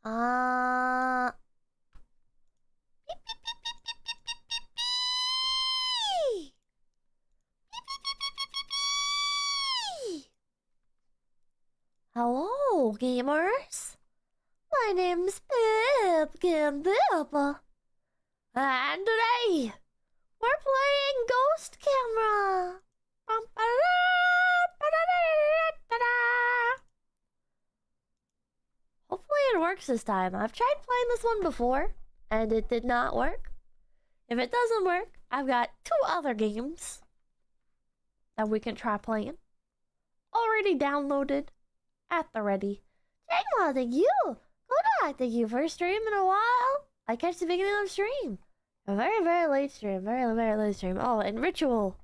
Uh... Hello, gamers. My name's 𝐒𝐴𝐏𝐶𝐬𝐿, and today we're playing Ghost Camera. Hopefully it works this time. I've tried playing this one before, and it did not work. If it doesn't work, I've got 2 other games that we can try playing. Already downloaded at the ready. Tenma, thank you! Kodak, thank you for stream in a while. I catch the beginning of stream. A very, very late stream. Very, very late stream. Oh, and Ritual.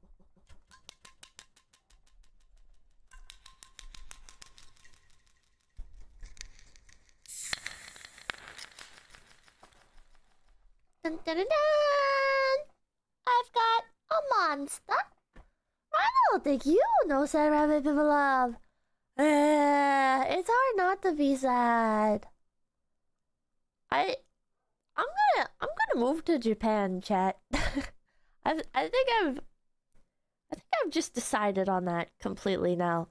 Dun, dun, dun, dun. I've got a monster. Ronald, thank you. No sad rabbit people love. It's hard not to be sad. I'm gonna move to Japan, chat. I think I've just decided on that completely now.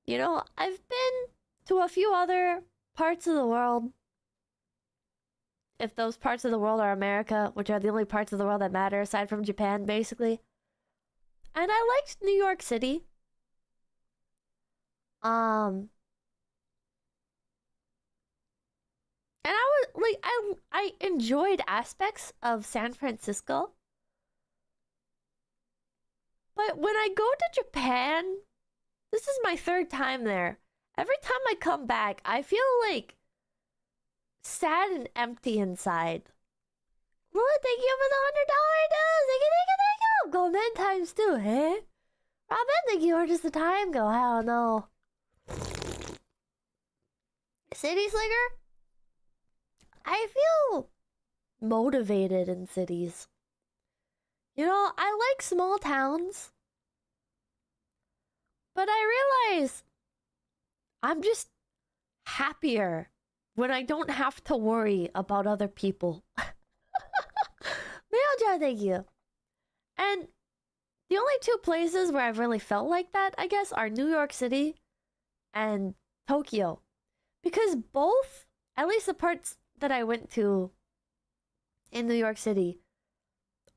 You know, I've been to a few other parts of the world. If those parts of the world are America, which are the only parts of the world that matter aside from Japan, basically. And I liked New York City. And I was like, I enjoyed aspects of San Francisco. But when I go to Japan, this is my 3rd time there. Every time I come back, I feel like sad and empty inside. Lord, thank you for the $100 dues. Thank you. Go 10 times too, eh? Robin, thank you, or just the time go. I don't know. City Slinger? I feel motivated in cities. You know, I like small towns. But I realize I'm just happier when I don't have to worry about other people. Mailjar, thank you. And the only 2 places where I've really felt like that, I guess, are New York City and Tokyo. Because both, at least the parts that I went to in New York City,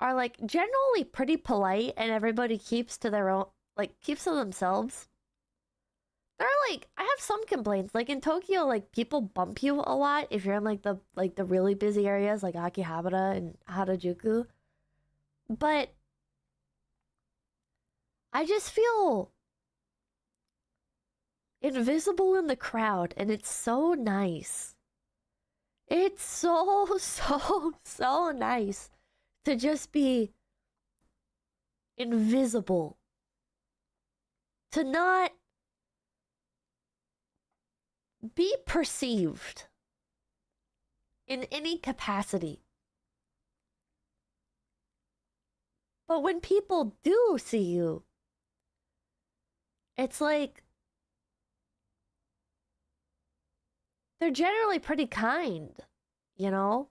are like generally pretty polite and everybody keeps to their own, like keeps to themselves. There are like, I have some complaints. Like in Tokyo, like people bump you a lot if you're in like the really busy areas like Akihabara and Harajuku. But I just feel invisible in the crowd, and it's so nice. It's so nice to just be invisible. To not be perceived in any capacity. But when people do see you, it's like they're generally pretty kind, you know?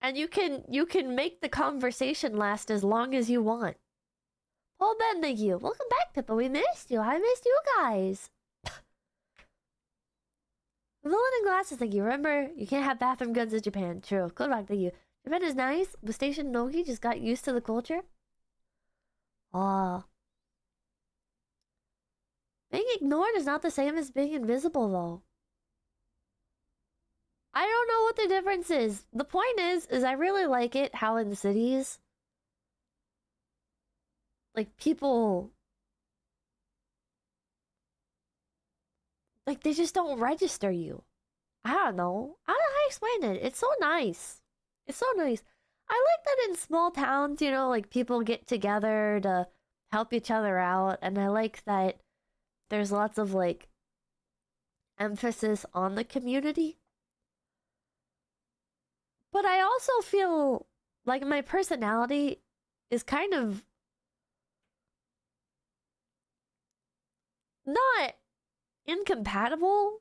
And you can make the conversation last as long as you want. Paul Ben, thank you. Welcome back, Pippa. We missed you. I missed you guys. Villain and glasses, thank you. Remember, you can't have bathroom goods in Japan. True. Good luck, thank you. Japan is nice, but Station Nogi just got used to the culture. Ah. Being ignored is not the same as being invisible, though. I don't know what the difference is. The point is I really like it how in the cities, like people, like they just don't register you. I don't know. I don't know how to explain it. It's so nice. It's so nice. I like that in small towns, you know, like people get together to help each other out. And I like that there's lots of like emphasis on the community. But I also feel like my personality is kind of not incompatible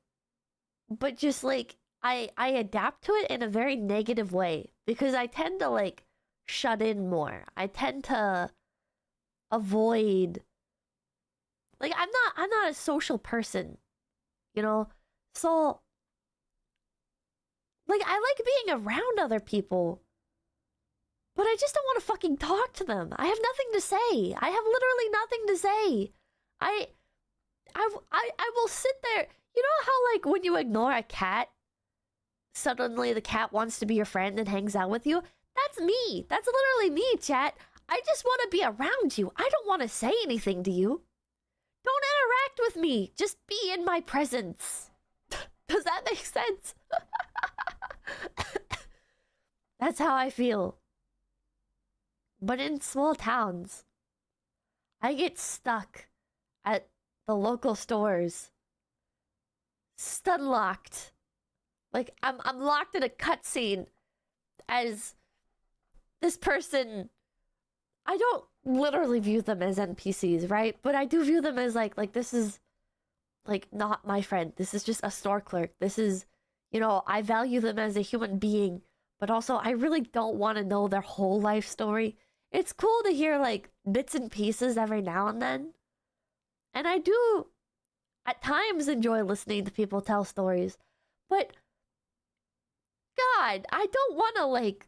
but just like I adapt to it in a very negative way because I tend to like shut in more. I tend to avoid, like I'm not a social person, you know? So like I like being around other people, but I just don't want to fucking talk to them. I have nothing to say. I have literally nothing to say. I will sit there. You know how like when you ignore a cat, suddenly the cat wants to be your friend and hangs out with you? That's me. That's literally me, chat. I just want to be around you. I don't want to say anything to you. Don't interact with me. Just be in my presence. Does that make sense? That's how I feel. But in small towns, I get stuck at the local stores. Stun locked. Like I'm locked in a cutscene as this person. I don't literally view them as NPCs, right? But I do view them as like this is like not my friend. This is just a store clerk. This is, you know, I value them as a human being, but also I really don't want to know their whole life story. It's cool to hear like bits and pieces every now and then. And I do at times enjoy listening to people tell stories, but God, I don't want to like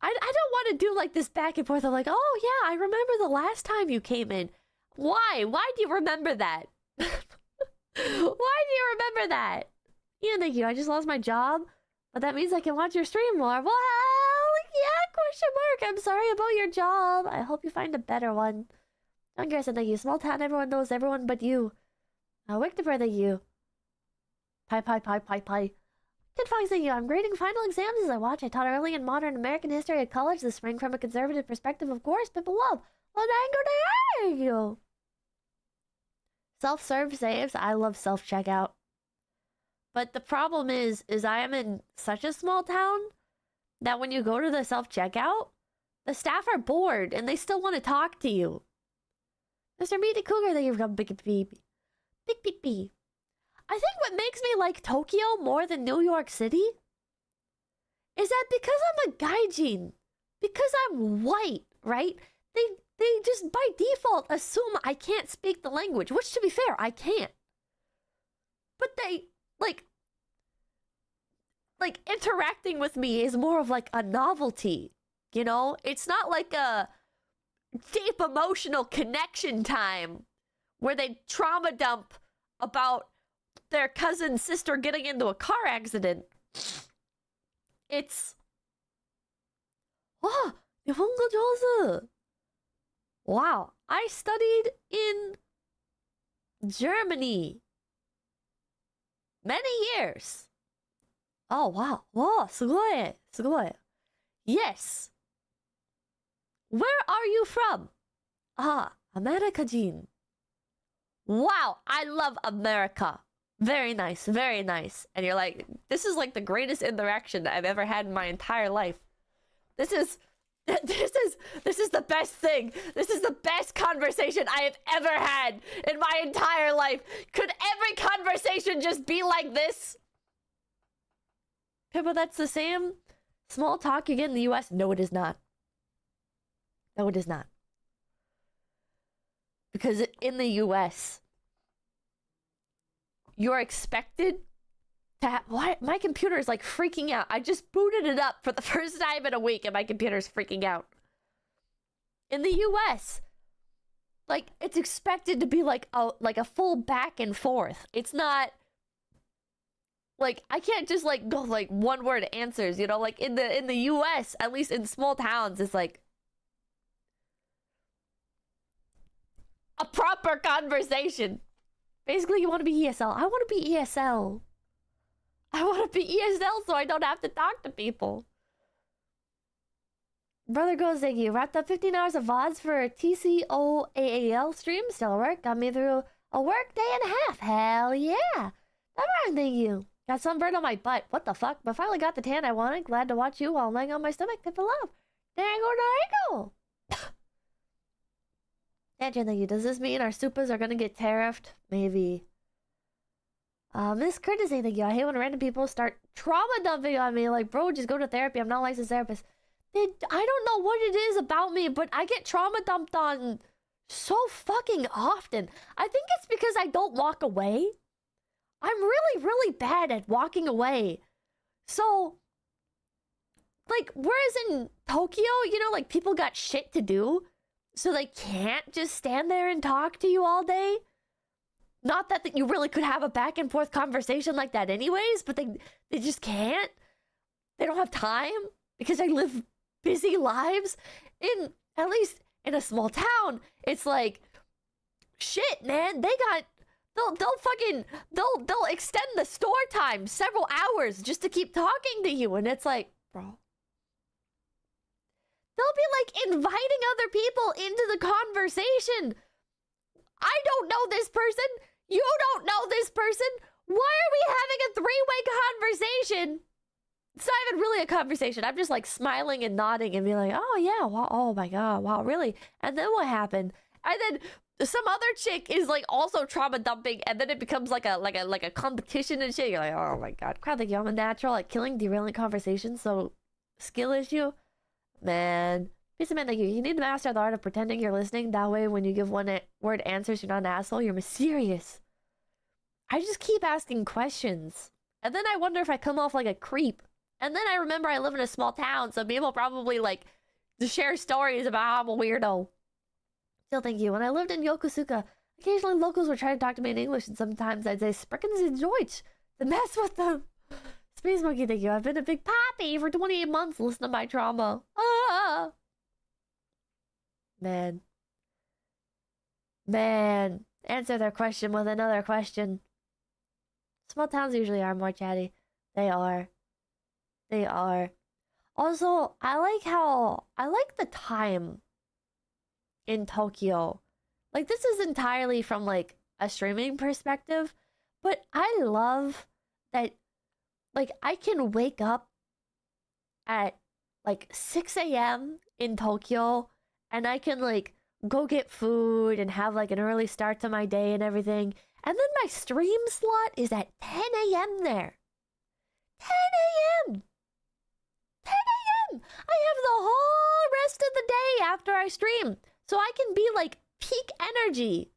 I don't want to do like this back and forth of like, oh yeah, I remember the last time you came in. Why? Why do you remember that? Why do you remember that? Yeah, thank you. I just lost my job, but that means I can watch your stream more. Well, yeah, question mark. I'm sorry about your job. I hope you find a better one. Younger said thank you. Small town, everyone knows everyone but you. 𝐿𝐴𝐻𝐿𝐴 thank you. Pie. Kid Fox, thank you. I'm grading final exams as I watch. I taught early and modern American history at college this spring from a conservative perspective, of course. People love. Thank you. Self-serve saves. I love self-checkout. But the problem is I am in such a small town that when you go to the self-checkout, the staff are bored and they still want to talk to you. Mr. Meet the Cougar, that you've got big beep. I think what makes me like Tokyo more than New York City is that because I'm a gaijin, because I'm white, right? They just by default assume I can't speak the language, which to be fair, I can't. But they like interacting with me is more of like a novelty, you know? It's not like a deep emotional connection time where they trauma dump about their cousin's sister getting into a car accident. It's wow, 日本語上手. Wow, I studied in Germany many years. Oh wow, wow, すごい. Yes. Where are you from? Ah, America Jean. Wow, I love America. Very nice, very nice. And you're like, this is like the greatest interaction I've ever had in my entire life. This is the best thing. This is the best conversation I have ever had in my entire life. Could every conversation just be like this? Okay, but that's the same small talk you get in the US. No, it is not. No, it is not. Because in the US, you're expected to have... What? My computer is like freaking out. I just booted it up for the first time in a week and my computer's freaking out. In the US, like, it's expected to be like a full back and forth. It's not... Like, I can't just like go like one word answers, you know? Like in the US, at least in small towns, it's like a proper conversation. Basically, you want to be ESL. I want to be ESL. I want to be ESL so I don't have to talk to people. Brother goes, thank you. Wrapped up 15 hours of VODs for TCOAAL stream. Still work. Got me through a work day and a half. Hell yeah. Never thank you. Got sunburned on my butt. What the fuck? But finally got the tan I wanted. Glad to watch you while I'm laying on my stomach. Tip of love. Dango. Tangent, thank you. Does this mean our supas are gonna get tariffed? Maybe. Miss Courtesy, thank you. I hate when random people start trauma dumping on me. Like, bro, just go to therapy. I'm not a licensed therapist. I don't know what it is about me, but I get trauma dumped on so fucking often. I think it's because I don't walk away. I'm really, really bad at walking away. So, like, whereas in Tokyo, you know, like, people got shit to do, so they can't just stand there and talk to you all day. Not that you really could have a back and forth conversation like that anyways, but they just can't. They don't have time because they live busy lives. At least in a small town, it's like, shit, man, they'll extend the store time several hours just to keep talking to you, and it's like, bro. They'll be like inviting other people into the conversation. I don't know this person. You don't know this person. Why are we having a three-way conversation? It's not even really a conversation. I'm just like smiling and nodding and being like, oh yeah, wow, oh my god, wow, really? And then what happened? And then some other chick is like also trauma dumping, and then it becomes like a competition and shit. You're like, oh my god, crap, like I'm a natural at killing, derailing conversations. So skill issue, man. Piece of man, thank you. You need to master the art of pretending you're listening. That way, when you give one-word answers, you're not an asshole. You're mysterious. I just keep asking questions, and then I wonder if I come off like a creep. And then I remember I live in a small town, so people probably like to share stories about how I'm a weirdo. Still, thank you. When I lived in Yokosuka, occasionally locals would try to talk to me in English, and sometimes I'd say "Sprechen Sie Deutsch" to mess with them. Space Monkey, thank you. I've been a big poppy for 28 months. Listen to my trauma. Ah. Man. Answer their question with another question. Small towns usually are more chatty. They are. Also, I like the time in Tokyo. Like, this is entirely from like a streaming perspective, but I love that, like, I can wake up at like 6 a.m. in Tokyo, and I can like go get food and have like an early start to my day and everything. And then my stream slot is at 10 a.m. there. 10 a.m. 10 a.m. I have the whole rest of the day after I stream, so I can be like peak energy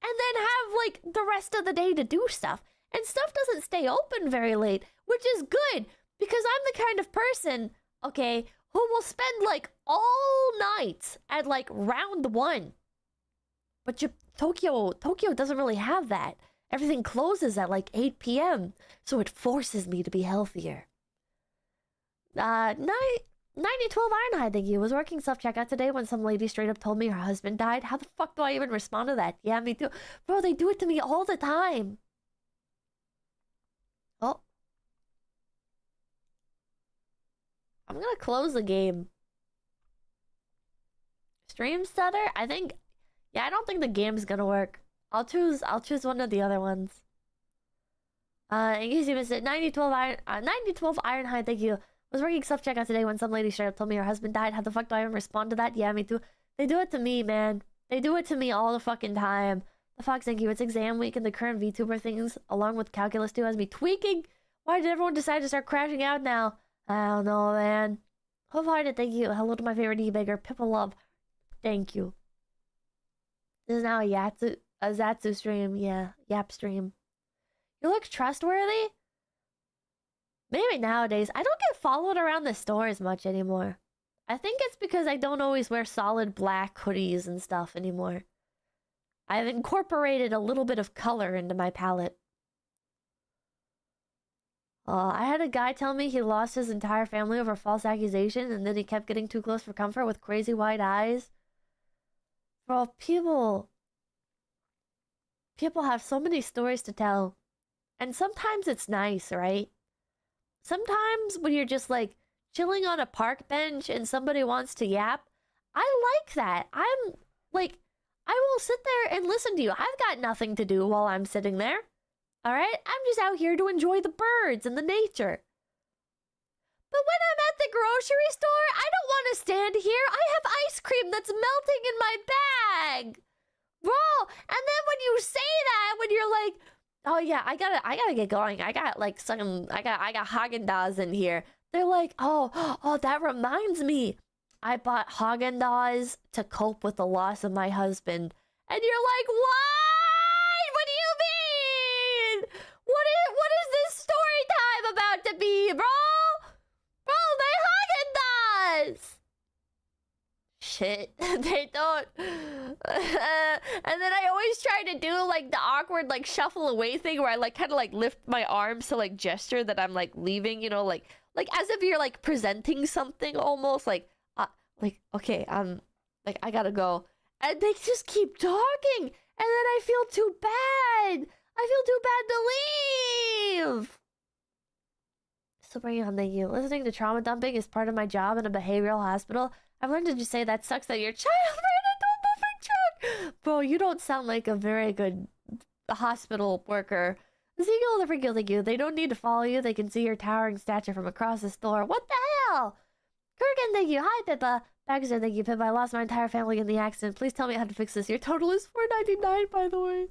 and then have like the rest of the day to do stuff. And stuff doesn't stay open very late, which is good because I'm the kind of person, okay, who will spend like all night at like round one. But Tokyo doesn't really have that. Everything closes at like 8 p.m. So it forces me to be healthier. 9012 Ironhide, thank you. Was working self-checkout today when some lady straight up told me her husband died. How the fuck do I even respond to that? Yeah, me too. Bro, they do it to me all the time. Oh. I'm gonna close the game. Stream stutter? I don't think the game's gonna work. I'll choose one of the other ones. In case you missed it, 9012 Ironhide, thank you. Was working self-checkout today when some lady straight up told me her husband died. How the fuck do I even respond to that? Yeah, me too. They do it to me, man. They do it to me all the fucking time. The Fox, thank you. It's exam week and the current VTuber things, along with calculus 2, has me tweaking. Why did everyone decide to start crashing out now? I don't know, man. Wholehearted, thank you. Hello to my favorite e-bagger, Pippa. Thank you. This is now a Zatsu stream. Yeah, Yap stream. You look trustworthy? Maybe nowadays. I don't get followed around the store as much anymore. I think it's because I don't always wear solid black hoodies and stuff anymore. I've incorporated a little bit of color into my palette. I had a guy tell me he lost his entire family over false accusation, and then he kept getting too close for comfort with crazy white eyes. Bro, people have so many stories to tell. And sometimes it's nice, right? Sometimes when you're just like chilling on a park bench and somebody wants to yap, I like that. I'm like, I will sit there and listen to you. I've got nothing to do while I'm sitting there. Alright? I'm just out here to enjoy the birds and the nature. But when I'm at the grocery store, I don't want to stand here. I have ice cream that's melting in my bag. Bro, and then when you say that, when you're like, Oh yeah, I gotta get going. I got Haagen-Dazs in here. They're like, oh, that reminds me. I bought Haagen-Dazs to cope with the loss of my husband. And you're like, what? What do you mean? What is this story time about to be, bro? Bro, my Haagen-Dazs! Shit, they don't. And then I always try to do like the awkward like shuffle away thing where I like kind of like lift my arms to like gesture that I'm like leaving, you know, like as if you're like presenting something almost like okay, like I gotta go. And they just keep talking, and then I feel too bad. I feel too bad to leave. So bring it on, thank you. Listening to trauma dumping is part of my job in a behavioral hospital. I've learned to just say that sucks that your child ran into a moving truck. Bro, you don't sound like a very good hospital worker. 𝐒𝐤𝐢 the Rinkou, thank you. They don't need to follow you. They can see your towering stature from across the store. What the hell? Kurgan, thank you. Hi, Pippa. Baxter, thank you, Pippa. I lost my entire family in the accident. Please tell me how to fix this. Your total is $4.99, by the way.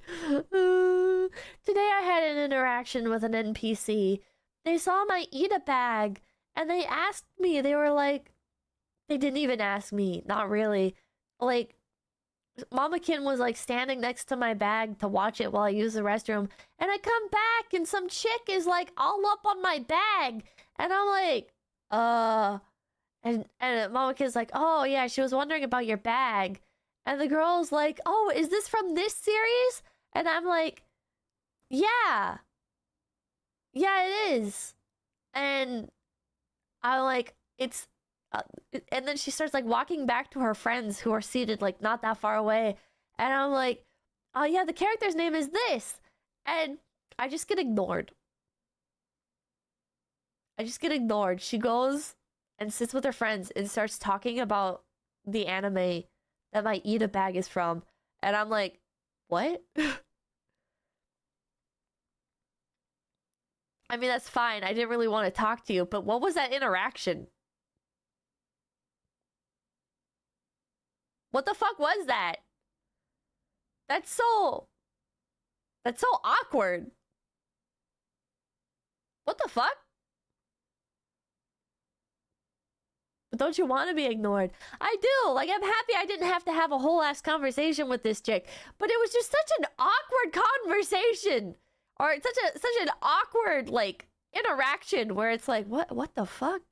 Today I had an interaction with an NPC. They saw my Ida bag, and they asked me. They were like... They didn't even ask me. Not really. Like, Mamakin was like standing next to my bag to watch it while I use the restroom. And I come back and some chick is like all up on my bag. And I'm like, And Mamakin's like, oh yeah, she was wondering about your bag. And the girl's like, oh, is this from this series? And I'm like, yeah. Yeah, it is. And I'm like, it's... and then she starts like walking back to her friends who are seated like not that far away, and I'm like, oh yeah, the character's name is this, and I just get ignored. She goes and sits with her friends and starts talking about the anime that my Ida bag is from, and I'm like, what? I mean, that's fine, I didn't really want to talk to you, but what was that interaction? What the fuck was that? That's so awkward. What the fuck? But don't you want to be ignored? I do. Like, I'm happy I didn't have to have a whole ass conversation with this chick. But it was just such an awkward conversation. Or such an awkward, like, interaction where it's like, what the fuck?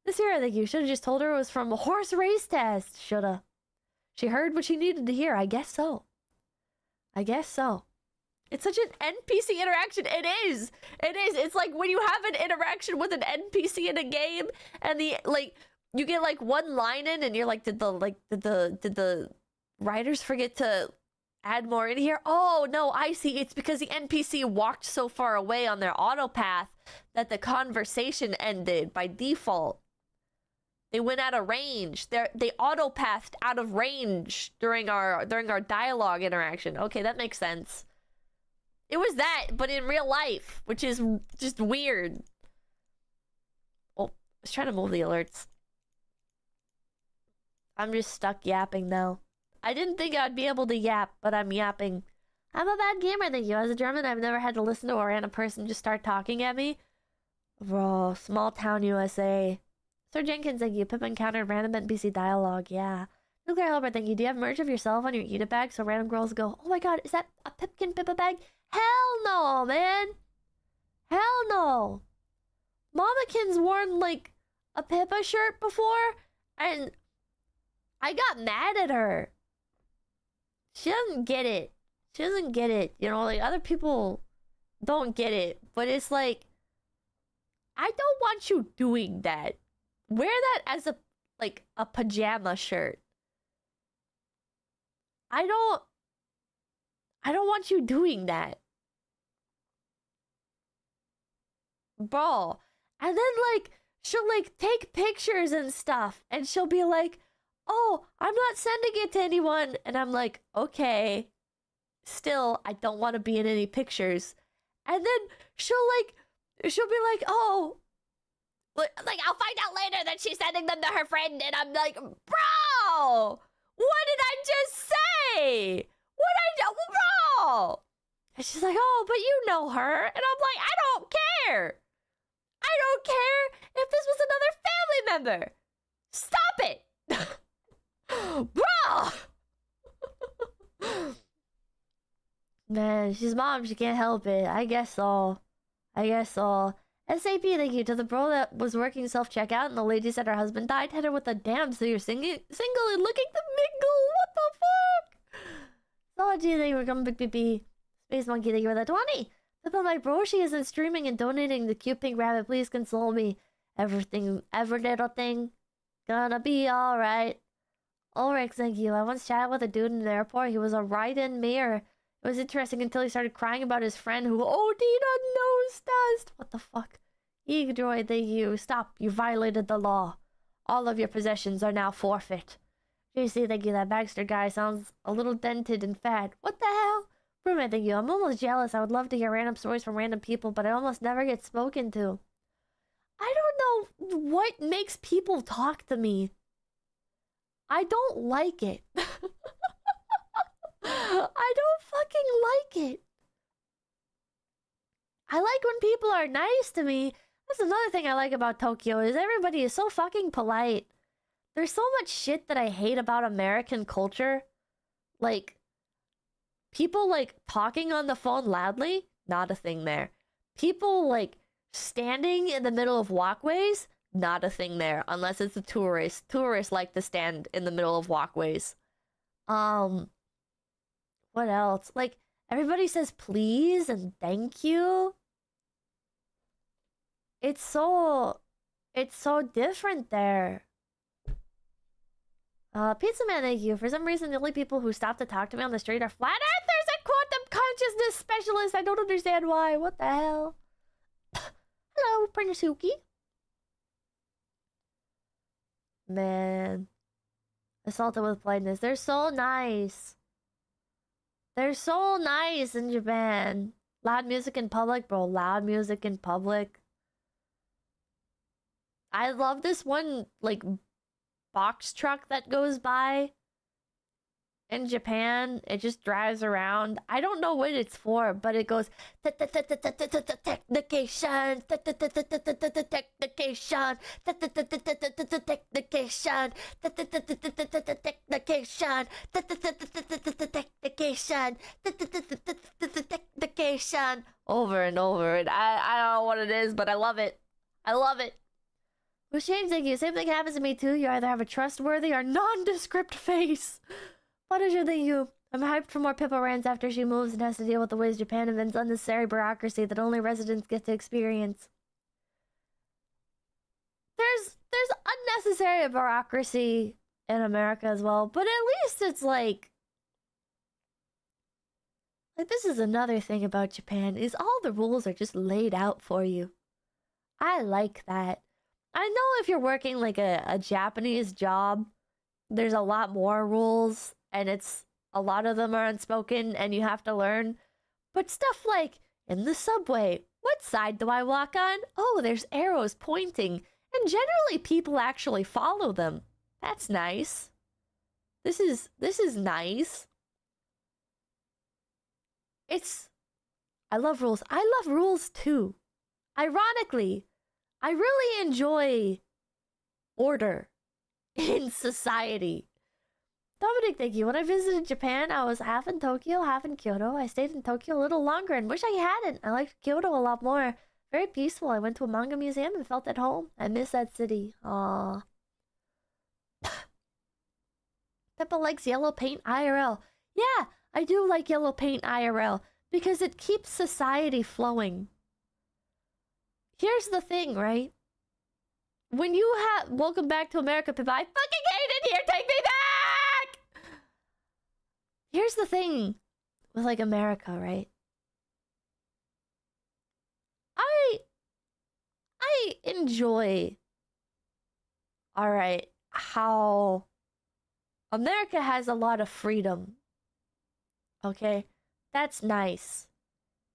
This year, I think you should have just told her it was from a horse race test. Shoulda. She heard what she needed to hear. I guess so. It's such an NPC interaction. It is. It's like when you have an interaction with an NPC in a game, and you get like one line in, and you're like, did the writers forget to add more in here? Oh no, I see. It's because the NPC walked so far away on their autopath that the conversation ended by default. They went out of range. They auto-pathed out of range during our dialogue interaction. Okay, that makes sense. It was that, but in real life, which is just weird. Oh, I was trying to move the alerts. I'm just stuck yapping now. I didn't think I'd be able to yap, but I'm yapping. I'm a bad gamer, thank you. As a German, I've never had to listen to a random person just start talking at me. Bro, small town USA. Sir Jenkins, thank you. Pippa encountered random NPC dialogue, yeah. Nuclear Helper, thank you. Do you have merch of yourself on your Ida bag so random girls go, oh my god, is that a Pipkin Pippa bag? Hell no, man! Hell no! Mamakin's worn, like, a Pippa shirt before, and I got mad at her. She doesn't get it. You know, like, other people don't get it. But it's like, I don't want you doing that. Wear that as a pajama shirt. I don't want you doing that. Bro. And then like she'll like take pictures and stuff, and she'll be like, oh, I'm not sending it to anyone. And I'm like, okay. Still, I don't want to be in any pictures. And then she'll be like, oh, like I'll find out later that she's sending them to her friend, and I'm like, bro, what did I just say? Bro, And she's like, oh, but you know her. And I'm like, I don't care. I don't care if this was another family member. Stop it. Bro. Man, she's mom. She can't help it. I guess so. SAP, thank you. To the bro that was working self-checkout and the lady said her husband died, hit her with a damn, so you're single and looking to mingle. What the fuck? Zoology, thank you for coming, Big BB. Space Monkey, thank you for the 20. But my bro, she isn't streaming and donating the 𝐒𝐿-𝐴𝐵𝑟𝑎𝑏𝑏𝑖t. Please console me. Every little thing gonna be alright. Ulrich, thank you. I once chatted with a dude in the airport. He was a ride-in mirror. It was interesting until he started crying about his friend who OD'd on nose dust. What the fuck? Eagdroid, thank you. Stop. You violated the law. All of your possessions are now forfeit. JC, thank you. That Baxter guy sounds a little dented and fat. What the hell? Brewman, thank you. I'm almost jealous. I would love to hear random stories from random people, but I almost never get spoken to. I don't know what makes people talk to me. I don't like it. I don't fucking like it. I like when people are nice to me. That's another thing I like about Tokyo is everybody is so fucking polite. There's so much shit that I hate about American culture. Like, people, like, talking on the phone loudly, not a thing there. People, like, standing in the middle of walkways, not a thing there. Unless it's a tourist. Tourists like to stand in the middle of walkways. What else? Like, everybody says please and thank you. It's so different there. Pizza Man, thank you. For some reason, the only people who stop to talk to me on the street are flat earthers and quantum consciousness specialists. I don't understand why. What the hell? Hello, Prinasuki. Man. Assaulted with politeness. They're so nice. They're so nice in Japan. Loud music in public, bro. Loud music in public. I love this one, like, box truck that goes by in Japan. It just drives around. I don't know what it's for, but it goes technication, technication, technication, technication, technication, over and over. And I don't know what it is, but I love it. I love it. With Shane, thank you. Same thing happens to me too. You either have a trustworthy or nondescript face. Punisher, thank you. I'm hyped for more Pippa rants after she moves and has to deal with the ways Japan invents unnecessary bureaucracy that only residents get to experience. There's unnecessary bureaucracy in America as well, but at least it's like this is another thing about Japan, is all the rules are just laid out for you. I like that. I know if you're working like a Japanese job, there's a lot more rules and a lot of them are unspoken and you have to learn. But stuff like in the subway, what side do I walk on? Oh, there's arrows pointing. And generally people actually follow them. That's nice. This is nice. I love rules. I love rules too. Ironically, I really enjoy order in society. Dominic, thank you. When I visited Japan, I was half in Tokyo, half in Kyoto. I stayed in Tokyo a little longer and wish I hadn't. I liked Kyoto a lot more. Very peaceful. I went to a manga museum and felt at home. I miss that city. Aww. Peppa likes yellow paint IRL. Yeah, I do like yellow paint IRL because it keeps society flowing. Here's the thing, right? When you have... Welcome back to America, Pippa. I fucking hate it here! Take me back! Here's the thing with, like, America, right? I enjoy... Alright, how... America has a lot of freedom. Okay? That's nice.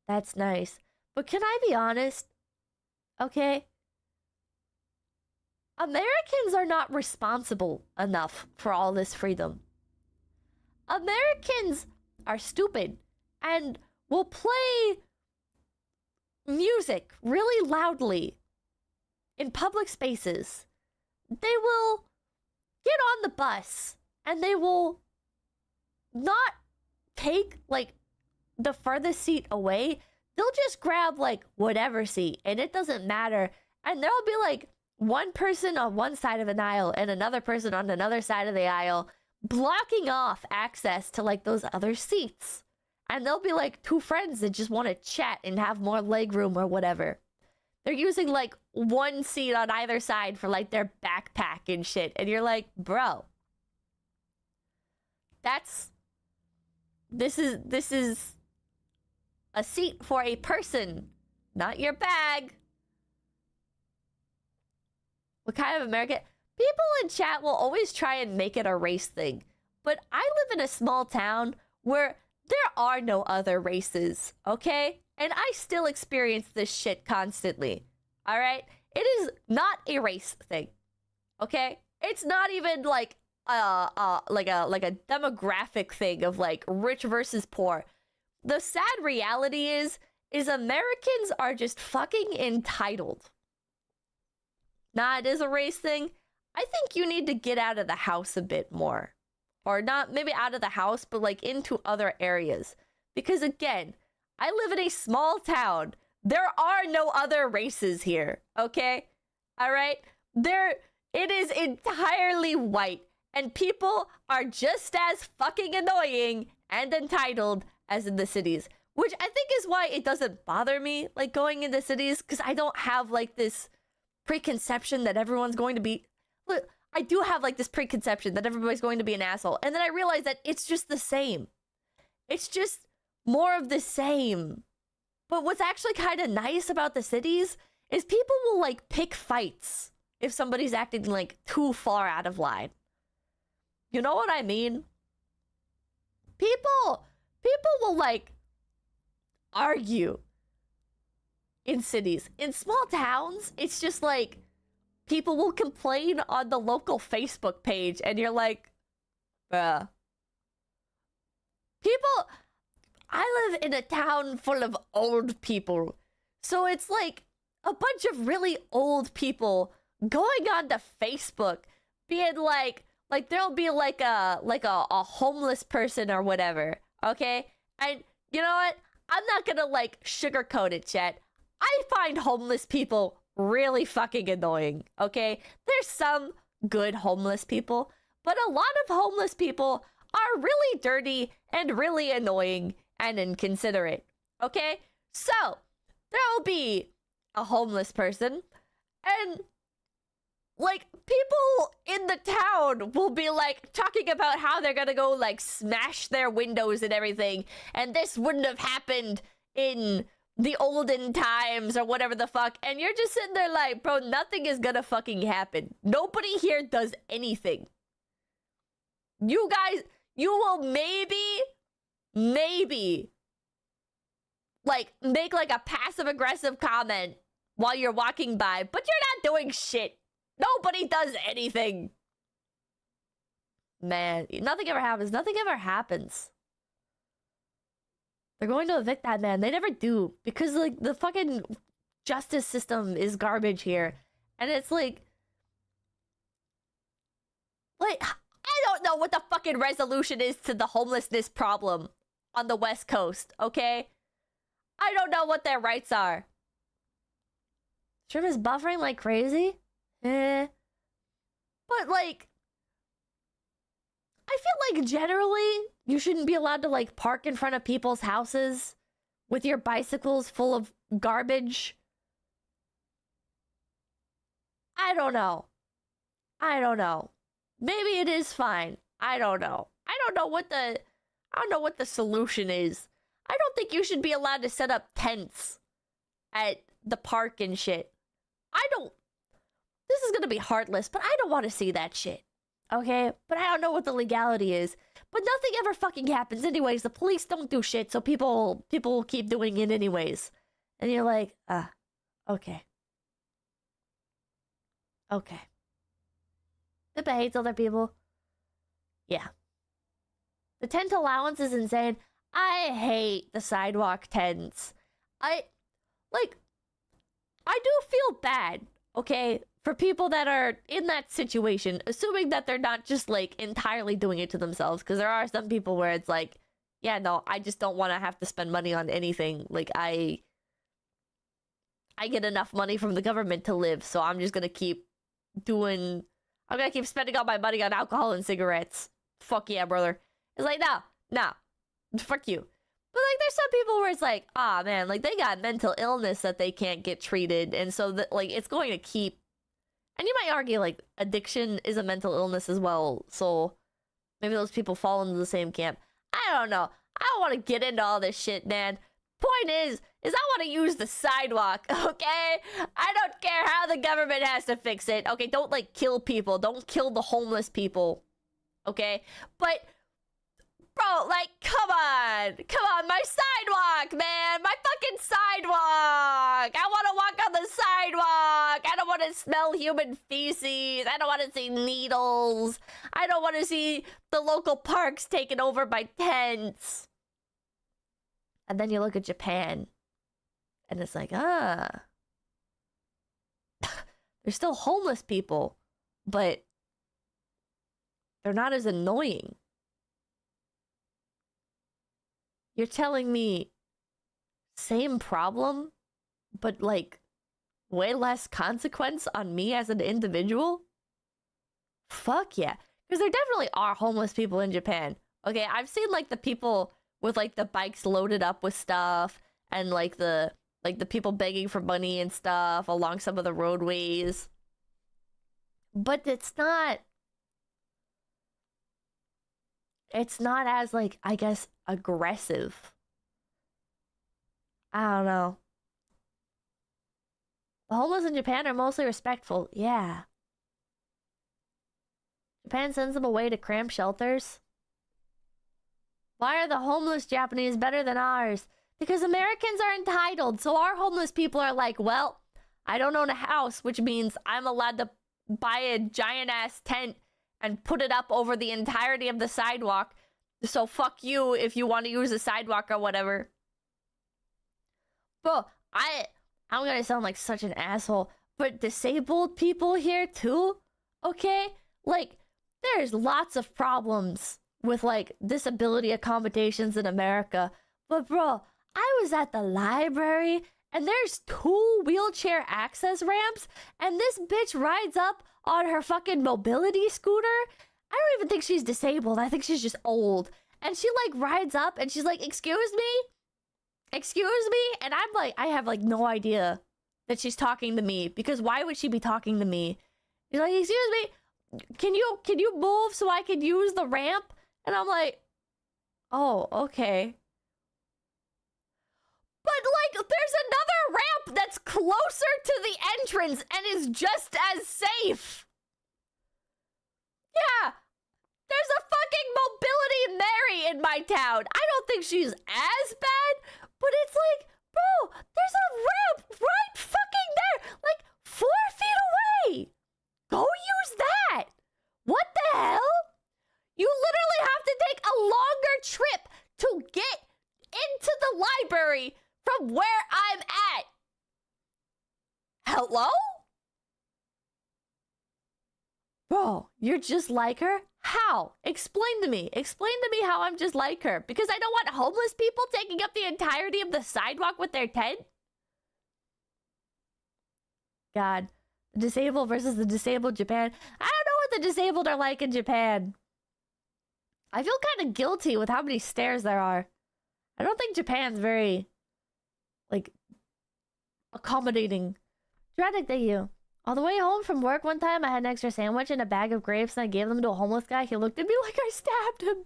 That's nice. But can I be honest? Okay? Americans are not responsible enough for all this freedom. Americans are stupid. And will play music really loudly in public spaces. They will get on the bus and they will not take like the furthest seat away. They'll just grab like whatever seat and it doesn't matter. And there'll be like one person on one side of an aisle and another person on another side of the aisle blocking off access to like those other seats. And they'll be like two friends that just want to chat and have more leg room or whatever. They're using like one seat on either side for like their backpack and shit. And you're like, bro, this is a seat for a person, not your bag. What kind of American? People in chat will always try and make it a race thing. But I live in a small town where there are no other races, okay? And I still experience this shit constantly, all right? It is not a race thing, okay? It's not even like a demographic thing of like rich versus poor. The sad reality is Americans are just fucking entitled. Nah, it is a race thing. I think you need to get out of the house a bit more. Or not maybe out of the house, but like into other areas. Because again, I live in a small town. There are no other races here, okay? All right? It is entirely white. And people are just as fucking annoying and entitled as in the cities. Which I think is why it doesn't bother me, like, going into cities. Because I don't have, like, this preconception that everyone's going to be... Look, I do have, like, this preconception that everybody's going to be an asshole. And then I realize that it's just the same. It's just more of the same. But what's actually kind of nice about the cities is people will, like, pick fights if somebody's acting, like, too far out of line. You know what I mean? People will, like, argue in cities. In small towns, it's just, like, people will complain on the local Facebook page, and you're like, bruh. I live in a town full of old people. So it's like a bunch of really old people going on to Facebook, being like there'll be like a homeless person or whatever, okay? And you know what? I'm not gonna like sugarcoat it, chat. I find homeless people really fucking annoying, okay? There's some good homeless people, but a lot of homeless people are really dirty and really annoying and inconsiderate, okay? So, there'll be a homeless person, and like, people in the town will be like talking about how they're gonna go like smash their windows and everything, and this wouldn't have happened in the olden times or whatever the fuck, and you're just sitting there like, bro, nothing is gonna fucking happen. Nobody here does anything. You guys, you will maybe like make like a passive aggressive comment while you're walking by, but you're not doing shit. Nobody does anything. Man, nothing ever happens. Nothing ever happens. They're going to evict that man. They never do. Because, like, the fucking justice system is garbage here. And it's like... Like, I don't know what the fucking resolution is to the homelessness problem on the West Coast, okay? I don't know what their rights are. Stream is buffering like crazy? But, like... I feel like generally you shouldn't be allowed to like park in front of people's houses with your bicycles full of garbage. I don't know. Maybe it is fine. I don't know. I don't know what the solution is. I don't think you should be allowed to set up tents at the park and shit. This is gonna be heartless, but I don't want to see that shit. Okay, but I don't know what the legality is. But nothing ever fucking happens anyways. The police don't do shit, so people will keep doing it anyways. And you're like, okay. Okay. Denpa hates other people. Yeah. The tent allowance is insane. I hate the sidewalk tents. I do feel bad, okay, for people that are in that situation, assuming that they're not just like entirely doing it to themselves, because there are some people where it's like, yeah, no, I just don't want to have to spend money on anything. Like I get enough money from the government to live, so I'm just gonna keep spending all my money on alcohol and cigarettes. Fuck yeah, brother. It's like, no, fuck you. But like, there's some people where it's like, ah, man, like they got mental illness that they can't get treated, and so that like it's going to keep. And you might argue like addiction is a mental illness as well, so maybe those people fall into the same camp. I don't know. I don't want to get into all this shit, man. Point is I want to use the sidewalk, okay? I don't care how the government has to fix it. Okay, don't like kill people. Don't kill the homeless people. Okay? But bro, like, come on, my sidewalk, man, my fucking sidewalk. I want to walk on the sidewalk. I don't want to smell human feces. I don't want to see needles. I don't want to see the local parks taken over by tents. And then you look at Japan, and it's like, there's still homeless people, but they're not as annoying. You're telling me same problem, but like way less consequence on me as an individual? Fuck yeah. Because there definitely are homeless people in Japan. Okay, I've seen like the people with like the bikes loaded up with stuff and like the people begging for money and stuff along some of the roadways. But it's not as like, I guess, aggressive. I don't know. The homeless in Japan are mostly respectful. Yeah. Japan sends them away to cramped shelters. Why are the homeless Japanese better than ours? Because Americans are entitled. So our homeless people are like, well, I don't own a house, which means I'm allowed to buy a giant ass tent and put it up over the entirety of the sidewalk. So fuck you if you want to use the sidewalk or whatever. Bro, I'm gonna sound like such an asshole, but disabled people here too, okay? Like, there's lots of problems with like disability accommodations in America. But bro, I was at the library and there's 2 wheelchair access ramps and this bitch rides up on her fucking mobility scooter. I don't even think she's disabled. I think she's just old. And she like rides up and she's like, excuse me? And I'm like, I have like no idea that she's talking to me, because why would she be talking to me? She's like, excuse me, can you move so I can use the ramp? And I'm like, oh, okay. But like, there's another ramp that's closer to the entrance and is just as safe. Yeah, there's a fucking mobility Mary in my town. I don't think she's as bad, but it's like, bro, there's a ramp right fucking there, like 4 feet away. Go use that. What the hell? You literally have to take a longer trip to get into the library from where I'm at. Hello? Bro, you're just like her? How? Explain to me. Explain to me how I'm just like her. Because I don't want homeless people taking up the entirety of the sidewalk with their tent? God. The disabled versus the disabled Japan. I don't know what the disabled are like in Japan. I feel kind of guilty with how many stairs there are. I don't think Japan's very, like, accommodating. Dreadic, thank you. On the way home from work one time, I had an extra sandwich and a bag of grapes, and I gave them to a homeless guy. He looked at me like I stabbed him.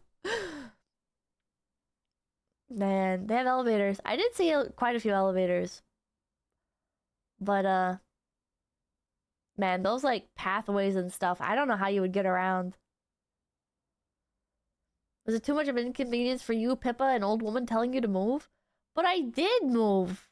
Man, they have elevators. I did see quite a few elevators. But, man, those, like, pathways and stuff, I don't know how you would get around. Was it too much of an inconvenience for you, Pippa, an old woman telling you to move? But I did move.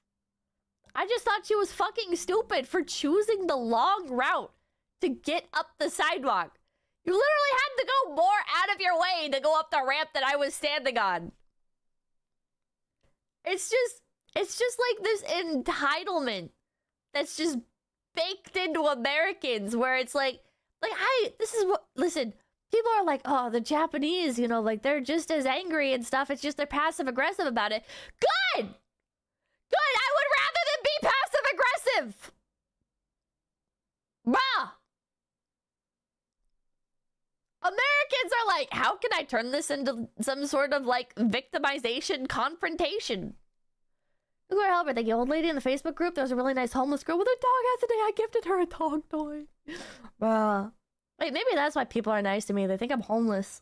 I just thought she was fucking stupid for choosing the long route to get up the sidewalk. You literally had to go more out of your way to go up the ramp that I was standing on. It's just like this entitlement that's just baked into Americans, where it's like this is what, listen, people are like, oh, the Japanese, you know, like they're just as angry and stuff. It's just they're passive aggressive about it. Good! Good! I would rather than be passive aggressive! Bruh! Americans are like, how can I turn this into some sort of like victimization confrontation? Look at Albert, the old lady in the Facebook group. There was a really nice homeless girl with her dog yesterday. I gifted her a dog toy. Bruh. Wait, maybe that's why people are nice to me. They think I'm homeless.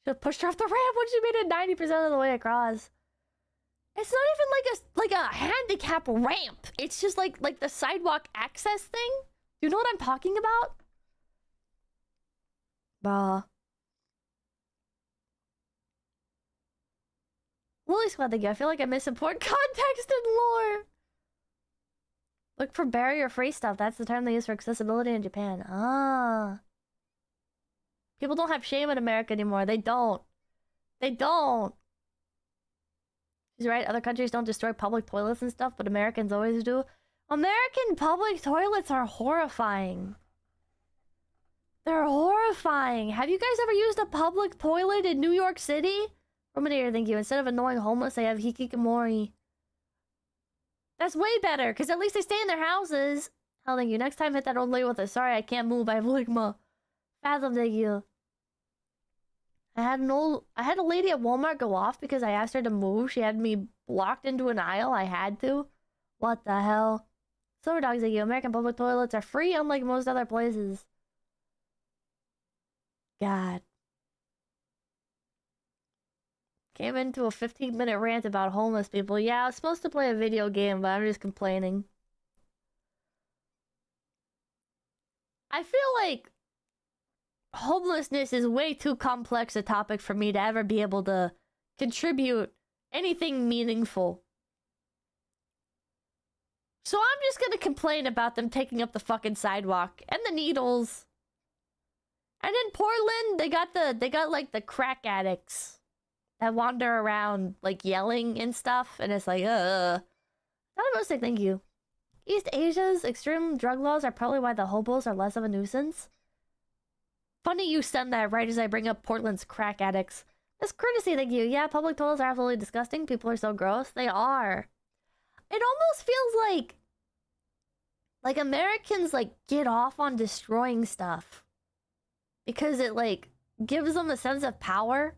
Should have pushed her off the ramp when she made it 90% of the way across. It's not even like a handicap ramp. It's just like the sidewalk access thing. Do you know what I'm talking about? Bruh. Lily Squad, thank you. I feel like I miss important context and lore. Look for barrier-free stuff. That's the term they use for accessibility in Japan. Ah. People don't have shame in America anymore. They don't. They don't. She's right. Other countries don't destroy public toilets and stuff, but Americans always do. American public toilets are horrifying. They're horrifying. Have you guys ever used a public toilet in New York City? Rominator, thank you. Instead of annoying homeless, they have hikikomori. That's way better, because at least they stay in their houses. Hell, thank you. Next time, hit that old lady with a sorry, I can't move. I have ligma. Fathom, thank you. I had a lady at Walmart go off because I asked her to move. She had me blocked into an aisle. I had to. What the hell? Silver Dogs, thank you. American public toilets are free, unlike most other places. God. Came into a 15-minute rant about homeless people. Yeah, I was supposed to play a video game, but I'm just complaining. I feel like homelessness is way too complex a topic for me to ever be able to contribute anything meaningful. So I'm just gonna complain about them taking up the fucking sidewalk and the needles. And in Portland, they got like the crack addicts that wander around like yelling and stuff, and it's like, Not a mistake, thank you. East Asia's extreme drug laws are probably why the hobos are less of a nuisance. Funny you send that right as I bring up Portland's crack addicts. That's courtesy, thank you. Yeah, public toilets are absolutely disgusting. People are so gross. They are. It almost feels like Americans like get off on destroying stuff because it like gives them a sense of power.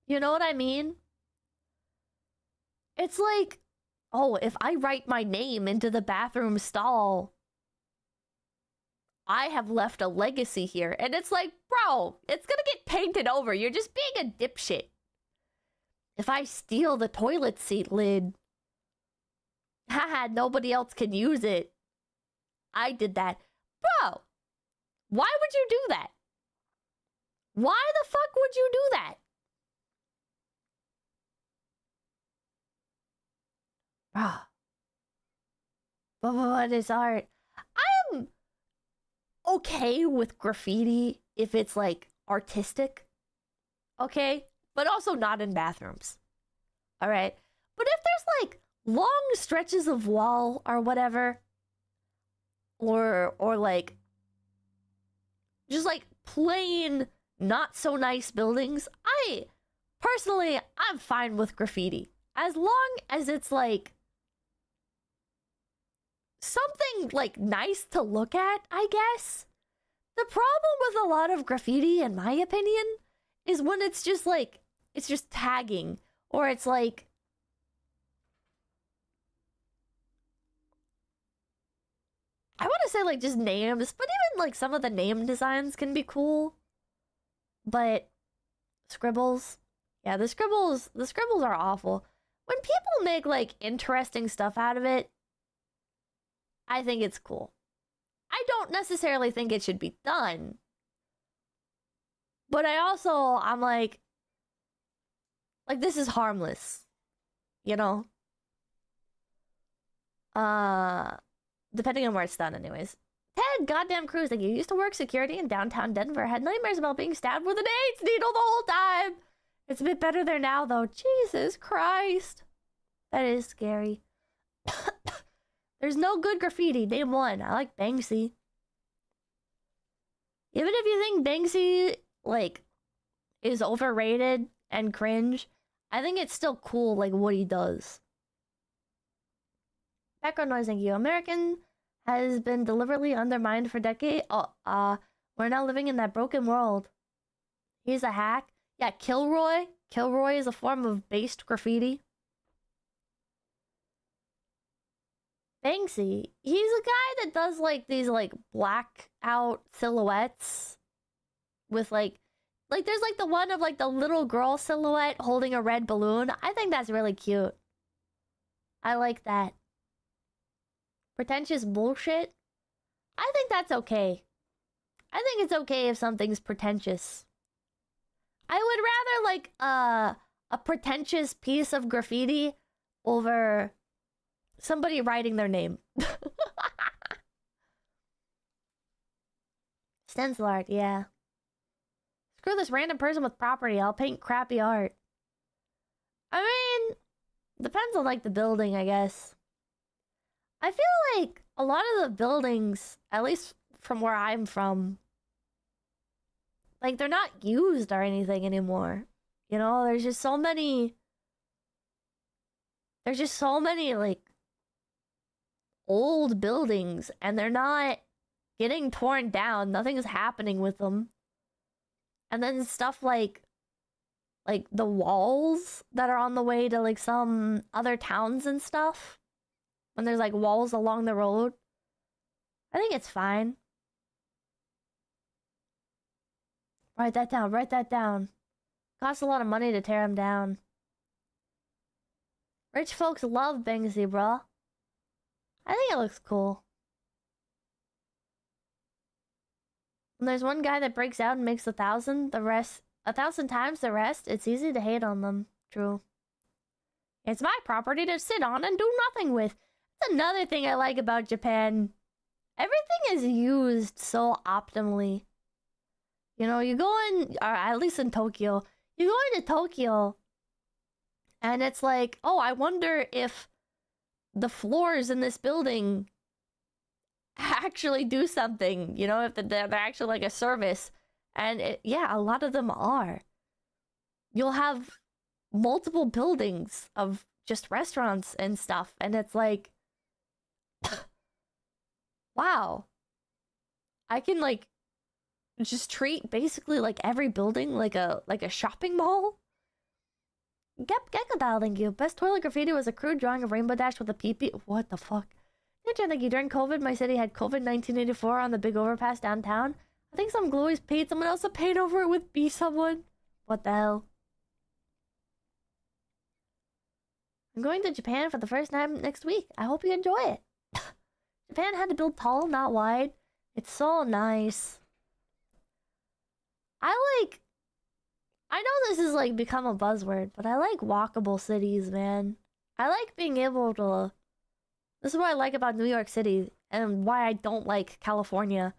You know what I mean? It's like, oh, if I write my name into the bathroom stall, I have left a legacy here. And it's like, bro, it's gonna get painted over. You're just being a dipshit. If I steal the toilet seat lid, haha, nobody else can use it. I did that. Bro, why would you do that? Why the fuck would you do that? But what is art? I'm okay with graffiti if it's like artistic, okay? But also not in bathrooms, all right? But if there's like long stretches of wall or whatever, or like just like plain not so nice buildings, I'm fine with graffiti as long as it's like something like nice to look at, I guess. The problem with a lot of graffiti, in my opinion, is when it's just like, it's just tagging, or it's like, I want to say like just names, but even like some of the name designs can be cool. But scribbles, yeah, the scribbles are awful. When people make like interesting stuff out of it, I think it's cool. I don't necessarily think it should be done. But I'm like this is harmless. You know? Depending on where it's done anyways. Ted, goddamn Cruz, like you used to work security in downtown Denver, had nightmares about being stabbed with an AIDS needle the whole time. It's a bit better there now, though. Jesus Christ. That is scary. There's no good graffiti. Name one. I like Banksy. Even if you think Banksy, like, is overrated and cringe, I think it's still cool, like, what he does. Background noise, thank you. American has been deliberately undermined for decades. We're now living in that broken world. He's a hack. Yeah, Kilroy. Kilroy is a form of based graffiti. Banksy. He's a guy that does, like, these, like, black-out silhouettes with, like, there's, like, the one of, like, the little girl silhouette holding a red balloon. I think that's really cute. I like that. Pretentious bullshit? I think that's okay. I think it's okay if something's pretentious. I would rather, like, a pretentious piece of graffiti over somebody writing their name. Stencil art, yeah. Screw this random person with property. I'll paint crappy art. I mean, depends on, like, the building, I guess. I feel like a lot of the buildings, at least from where I'm from, like, they're not used or anything anymore. You know, there's just so many, like, old buildings, and they're not getting torn down. Nothing's happening with them. And then stuff like the walls that are on the way to, like, some other towns and stuff. When there's, like, walls along the road. I think it's fine. Write that down. Write that down. Costs a lot of money to tear them down. Rich folks love Banksy, bruh. I think it looks cool. When there's one guy that breaks out and makes 1,000 times the rest, it's easy to hate on them. True. It's my property to sit on and do nothing with. That's another thing I like about Japan. Everything is used so optimally. You know, you go in, or at least in Tokyo, you go into Tokyo, and it's like, oh, I wonder if the floors in this building actually do something. You know, if they're actually like a service. And yeah, a lot of them are. You'll have multiple buildings of just restaurants and stuff, and it's like, wow, I can, like, just treat basically like every building like a shopping mall. Gecko, thank you. Best toilet graffiti was a crude drawing of Rainbow Dash with a pee-pee. What the fuck? Ninja, thank you. During COVID, my city had COVID 1984 on the big overpass downtown. I think some glowies paid someone else to paint over it with be someone. What the hell? I'm going to Japan for the first time next week. I hope you enjoy it. Japan had to build tall, not wide. It's so nice. I know this is, like, become a buzzword, but I like walkable cities, man. I like being able to... This is what I like about New York City, and why I don't like California.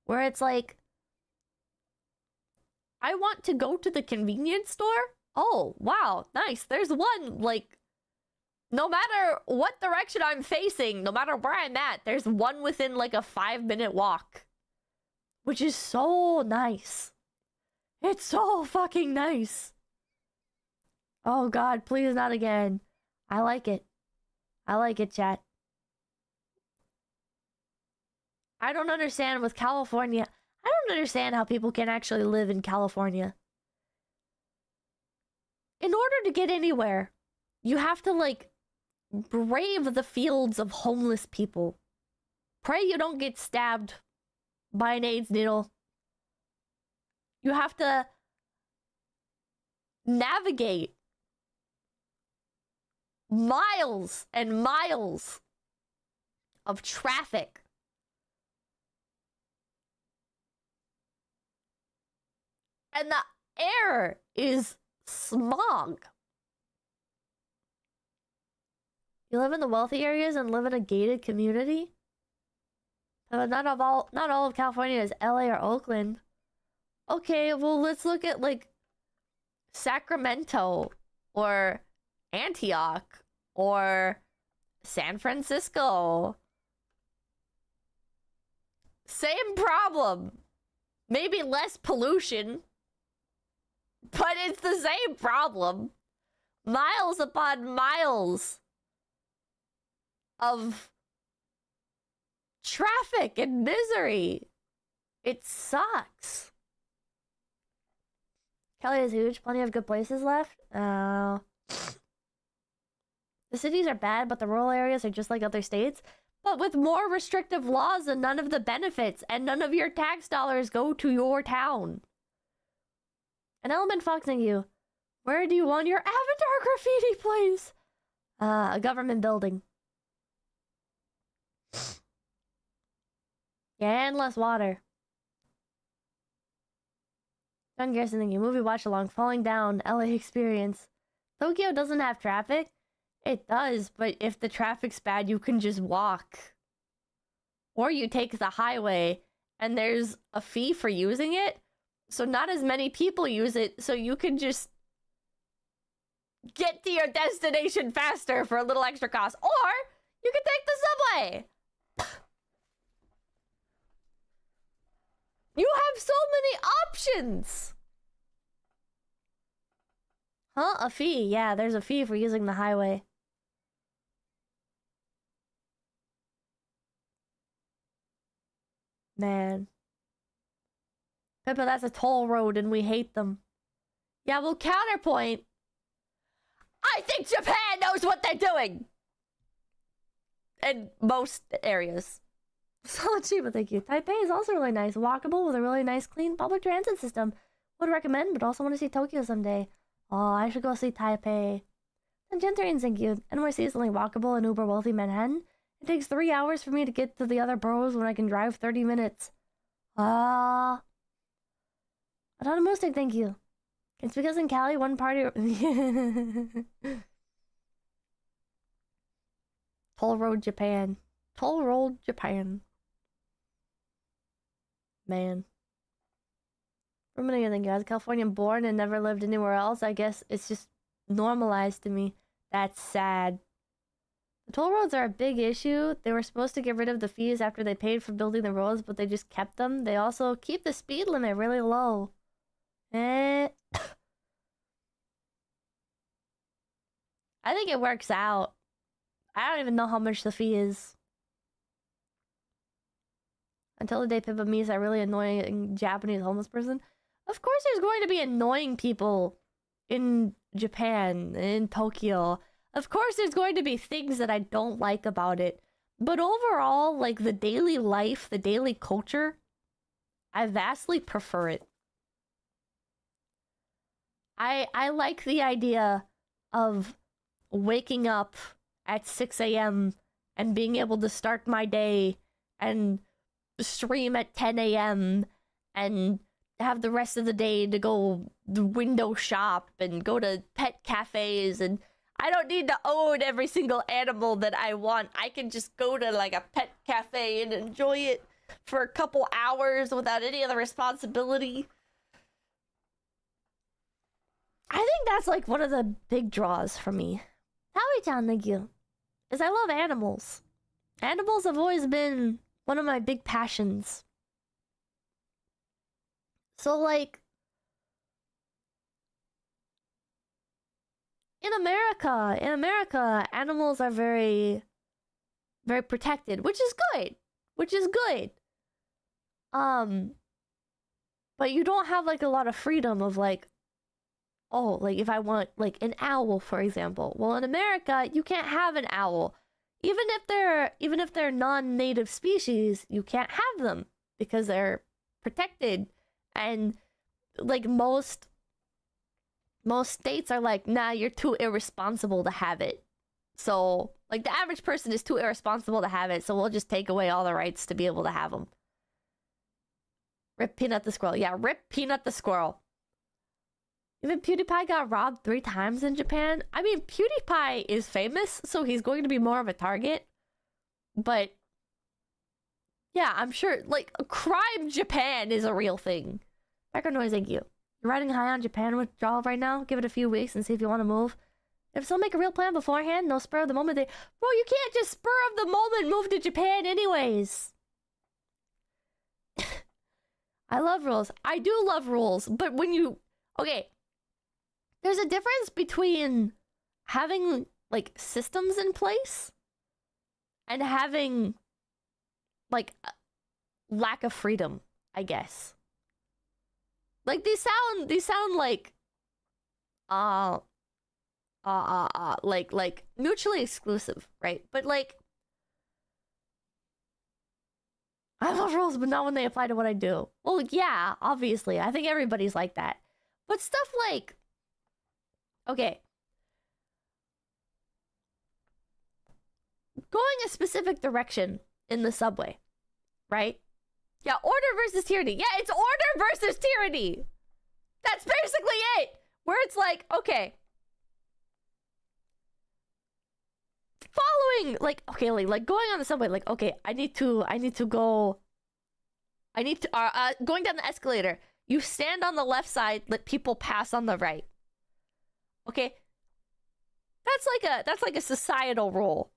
Where it's like... I want to go to the convenience store? Oh, wow, nice. There's one, like... No matter what direction I'm facing, no matter where I'm at, there's one within, like, a 5-minute walk. Which is so nice. It's so fucking nice. Oh god, please not again. I like it. I like it, chat. I don't understand with California. I don't understand how people can actually live in California. In order to get anywhere, you have to, like, brave the fields of homeless people. Pray you don't get stabbed by an AIDS needle. You have to navigate miles and miles of traffic. And the air is smog. You live in the wealthy areas and live in a gated community? But not all of California is LA or Oakland. Okay, well, let's look at, like, Sacramento or Antioch or San Francisco. Same problem. Maybe less pollution, but it's the same problem. Miles upon miles of traffic and misery. It sucks. Cali is huge. Plenty of good places left. The cities are bad, but the rural areas are just like other states. But with more restrictive laws and none of the benefits, and none of your tax dollars go to your town. An element foxing you. Where do you want your avatar graffiti place? A government building. Yeah, and less water. John Garrison thinking, movie watch along, falling down, LA experience. Tokyo doesn't have traffic. It does, but if the traffic's bad, you can just walk. Or you take the highway, and there's a fee for using it. So not as many people use it, so you can just get to your destination faster for a little extra cost. Or you can take the subway. You have so many options. Huh? A fee? Yeah, there's a fee for using the highway. Man. Pippa, that's a toll road and we hate them. Yeah, well, counterpoint. I think Japan knows what they're doing. In most areas. Solid Shiba, thank you. Taipei is also really nice. Walkable with a really nice, clean public transit system. Would recommend, but also want to see Tokyo someday. Oh, I should go see Taipei. And Gentarian, thank you. NYC is only walkable in uber wealthy Manhattan. It takes 3 hours for me to get to the other boroughs when I can drive 30 minutes. Anonymous, thank you. It's because in Cali, one party... Toll Road Japan. Toll Road Japan. Man. From what do you think? I was Californian born and never lived anywhere else. I guess it's just normalized to me. That's sad. The toll roads are a big issue. They were supposed to get rid of the fees after they paid for building the roads, but they just kept them. They also keep the speed limit really low. I think it works out. I don't even know how much the fee is. Until the day Pippa meets that really annoying Japanese homeless person. Of course there's going to be annoying people in Japan, in Tokyo. Of course there's going to be things that I don't like about it. But overall, like the daily life, the daily culture, I vastly prefer it. I like the idea of waking up at 6 a.m. and being able to start my day and stream at 10 a.m. and have the rest of the day to go window shop and go to pet cafes, and I don't need to own every single animal that I want. I can just go to like a pet cafe and enjoy it for a couple hours without any other responsibility. I think that's like one of the big draws for me. Howie-chan, thank you. Is I love animals. Animals have always been one of my big passions. So like, in America, animals are very, very protected, which is good. But you don't have like a lot of freedom of like, oh, like if I want like an owl, for example. Well, in America, you can't have an owl. Even if they're non-native species, you can't have them because they're protected. And like most states are like, nah, you're too irresponsible to have it. So like the average person is too irresponsible to have it, so we'll just take away all the rights to be able to have them. Rip Peanut the Squirrel. Yeah, rip Peanut the Squirrel. Even PewDiePie got robbed 3 times in Japan. I mean, PewDiePie is famous, so he's going to be more of a target. But yeah, I'm sure, like, crime Japan is a real thing. Background noise, thank you. You're riding high on Japan withdrawal right now? Give it a few weeks and see if you want to move. If so, make a real plan beforehand. No spur of the moment. Bro, you can't just spur of the moment move to Japan anyways. I love rules. I do love rules. But when you... Okay. There's a difference between having, like, systems in place and having, like, lack of freedom, I guess. Like, these sound like... like mutually exclusive, right? But like, I love rules, but not when they apply to what I do. Well, yeah, obviously, I think everybody's like that. But stuff like, okay, going a specific direction in the subway, right? Yeah, order versus tyranny. Yeah, it's order versus tyranny. That's basically it. Where it's like, okay, following, like, okay, like going on the subway, like, okay, I need to go, going down the escalator, you stand on the left side, let people pass on the right. Okay? That's like a societal rule.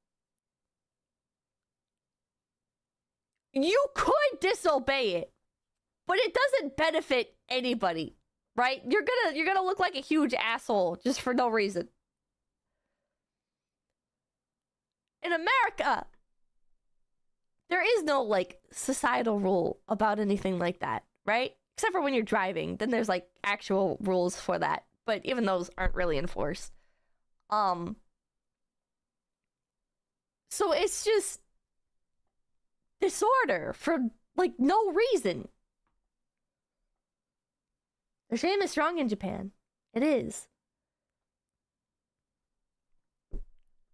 You could disobey it, but it doesn't benefit anybody, right? You're gonna look like a huge asshole just for no reason. In America, there is no, like, societal rule about anything like that, right? Except for when you're driving, then there's, like, actual rules for that. But even those aren't really enforced. So it's just disorder for, like, no reason. The shame is strong in Japan. It is.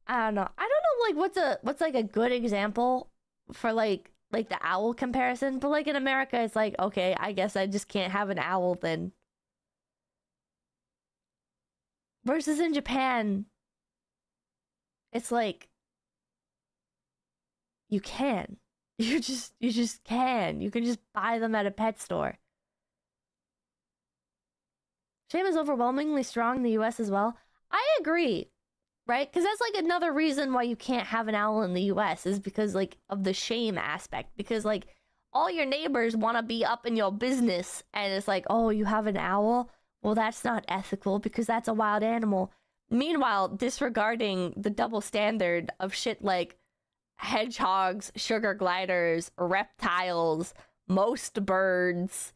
I don't know. I don't know, like, what's like a good example for like the owl comparison, but like in America, it's like, okay, I guess I just can't have an owl then. Versus in Japan, it's like you can. You just can. You can just buy them at a pet store. Shame is overwhelmingly strong in the US as well. I agree. Right? Because that's like another reason why you can't have an owl in the US is because like of the shame aspect. Because like all your neighbors want to be up in your business and it's like, oh, you have an owl? Well, that's not ethical because that's a wild animal. Meanwhile, disregarding the double standard of shit like hedgehogs, sugar gliders, reptiles, most birds,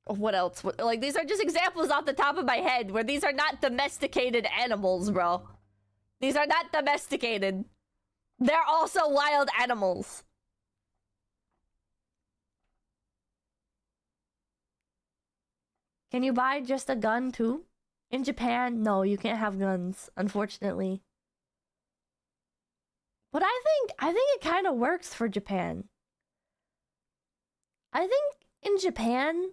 what else? Like, these are just examples off the top of my head where these are not domesticated animals, bro. These are not domesticated. They're also wild animals. Can you buy just a gun too? In Japan, no, you can't have guns, unfortunately. But I think it kind of works for Japan. I think in Japan,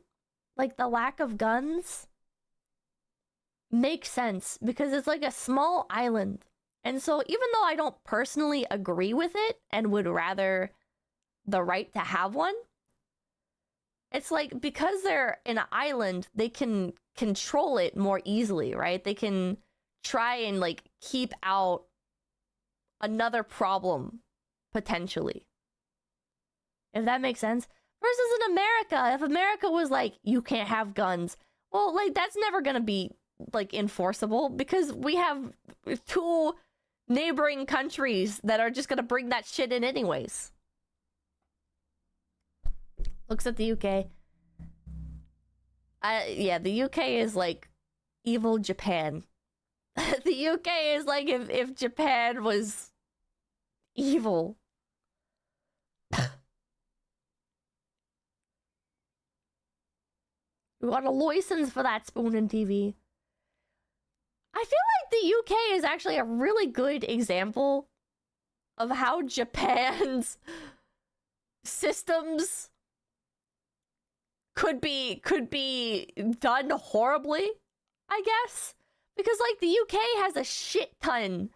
like, the lack of guns makes sense because it's like a small island. And so even though I don't personally agree with it and would rather the right to have one, it's like because they're in an island, they can control it more easily, right? They can try and like keep out another problem potentially. If that makes sense. Versus in America, if America was like, you can't have guns, well, like, that's never gonna be, like, enforceable because we have 2 neighboring countries that are just gonna bring that shit in anyways. Looks at the UK. Yeah, the UK is like evil Japan. The UK is like if Japan was evil. We got a license for that spoon and TV. I feel like the UK is actually a really good example of how Japan's systems could be done horribly, I guess. Because like the UK has a shit ton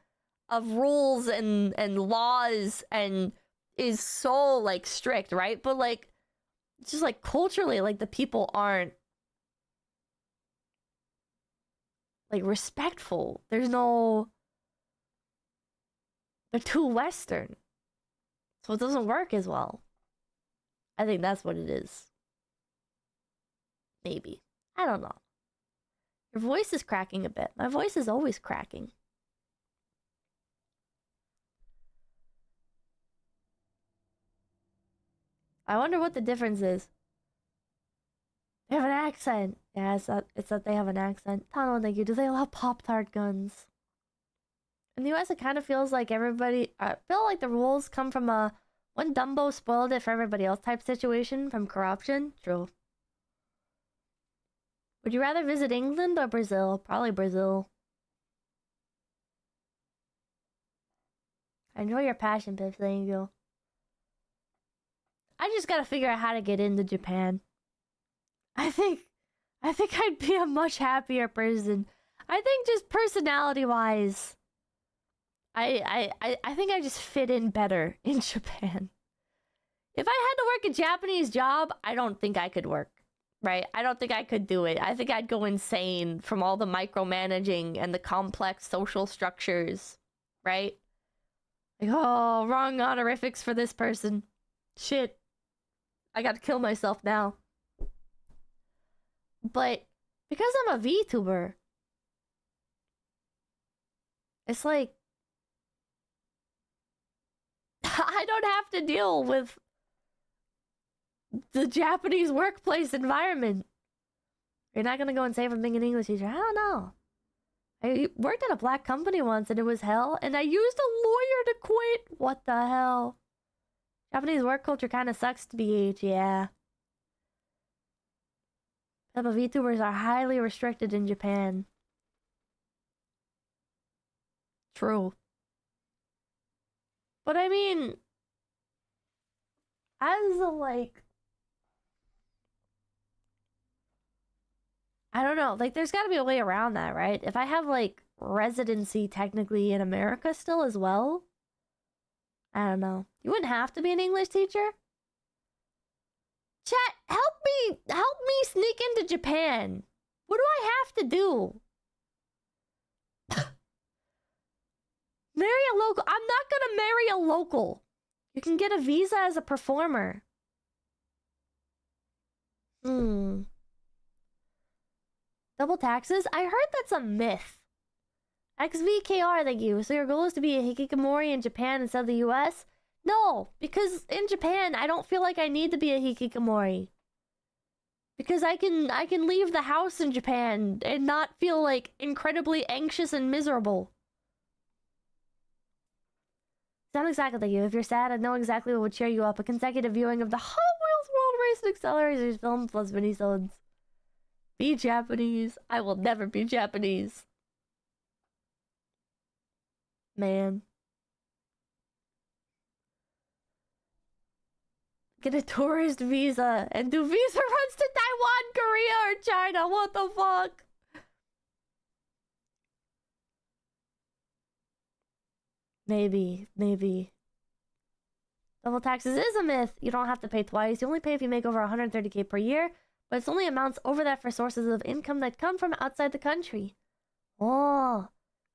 of rules and laws and is so like strict, right? But like it's just like culturally, like the people aren't like respectful. There's no, they're too Western. So it doesn't work as well. I think that's what it is. Maybe. I don't know. Your voice is cracking a bit. My voice is always cracking. I wonder what the difference is. They have an accent. Yeah, it's that they have an accent. Tano, thank you. Do they allow Pop-Tart guns? In the US, it kind of feels like everybody... I feel like the rules come from a one Dumbo spoiled it for everybody else type situation from corruption. True. Would you rather visit England or Brazil? Probably Brazil. I enjoy your passion, Piff. Thank you. I just gotta figure out how to get into Japan. I think I'd be a much happier person. I think just personality-wise, I think I just fit in better in Japan. If I had to work a Japanese job, I don't think I could work. Right? I don't think I could do it. I think I'd go insane from all the micromanaging and the complex social structures. Right? Like, oh, wrong honorifics for this person. Shit. I gotta kill myself now. But because I'm a VTuber, it's like I don't have to deal with the Japanese workplace environment. You're not gonna go and say from being an English teacher. I don't know. I worked at a black company once and it was hell, and I used a lawyer to quit. What the hell? Japanese work culture kind of sucks to BH, yeah. But VTubers are highly restricted in Japan. True. But I mean, as a like, I don't know, like there's gotta be a way around that, right? If I have like residency technically in America still as well, I don't know. You wouldn't have to be an English teacher? Chat, help me sneak into Japan. What do I have to do? Marry a local. I'm not gonna marry a local. You can get a visa as a performer. Double taxes? I heard that's a myth. 𝐒𝐿𝐷𝐂𝐻𝐿, thank you. So your goal is to be a hikikomori in Japan instead of the US? No, because in Japan, I don't feel like I need to be a hikikomori. Because I can leave the house in Japan and not feel like incredibly anxious and miserable. Sound exactly like you. If you're sad, I know exactly what would cheer you up. A consecutive viewing of the Hot Wheels World Race and Accelerators films plus minisodes. Be Japanese. I will never be Japanese. Man. Get a tourist visa and do visa runs to Taiwan, Korea, or China. What the fuck? Maybe. Double taxes is a myth. You don't have to pay twice. You only pay if you make over 130k per year, but it's only amounts over that for sources of income that come from outside the country. Oh,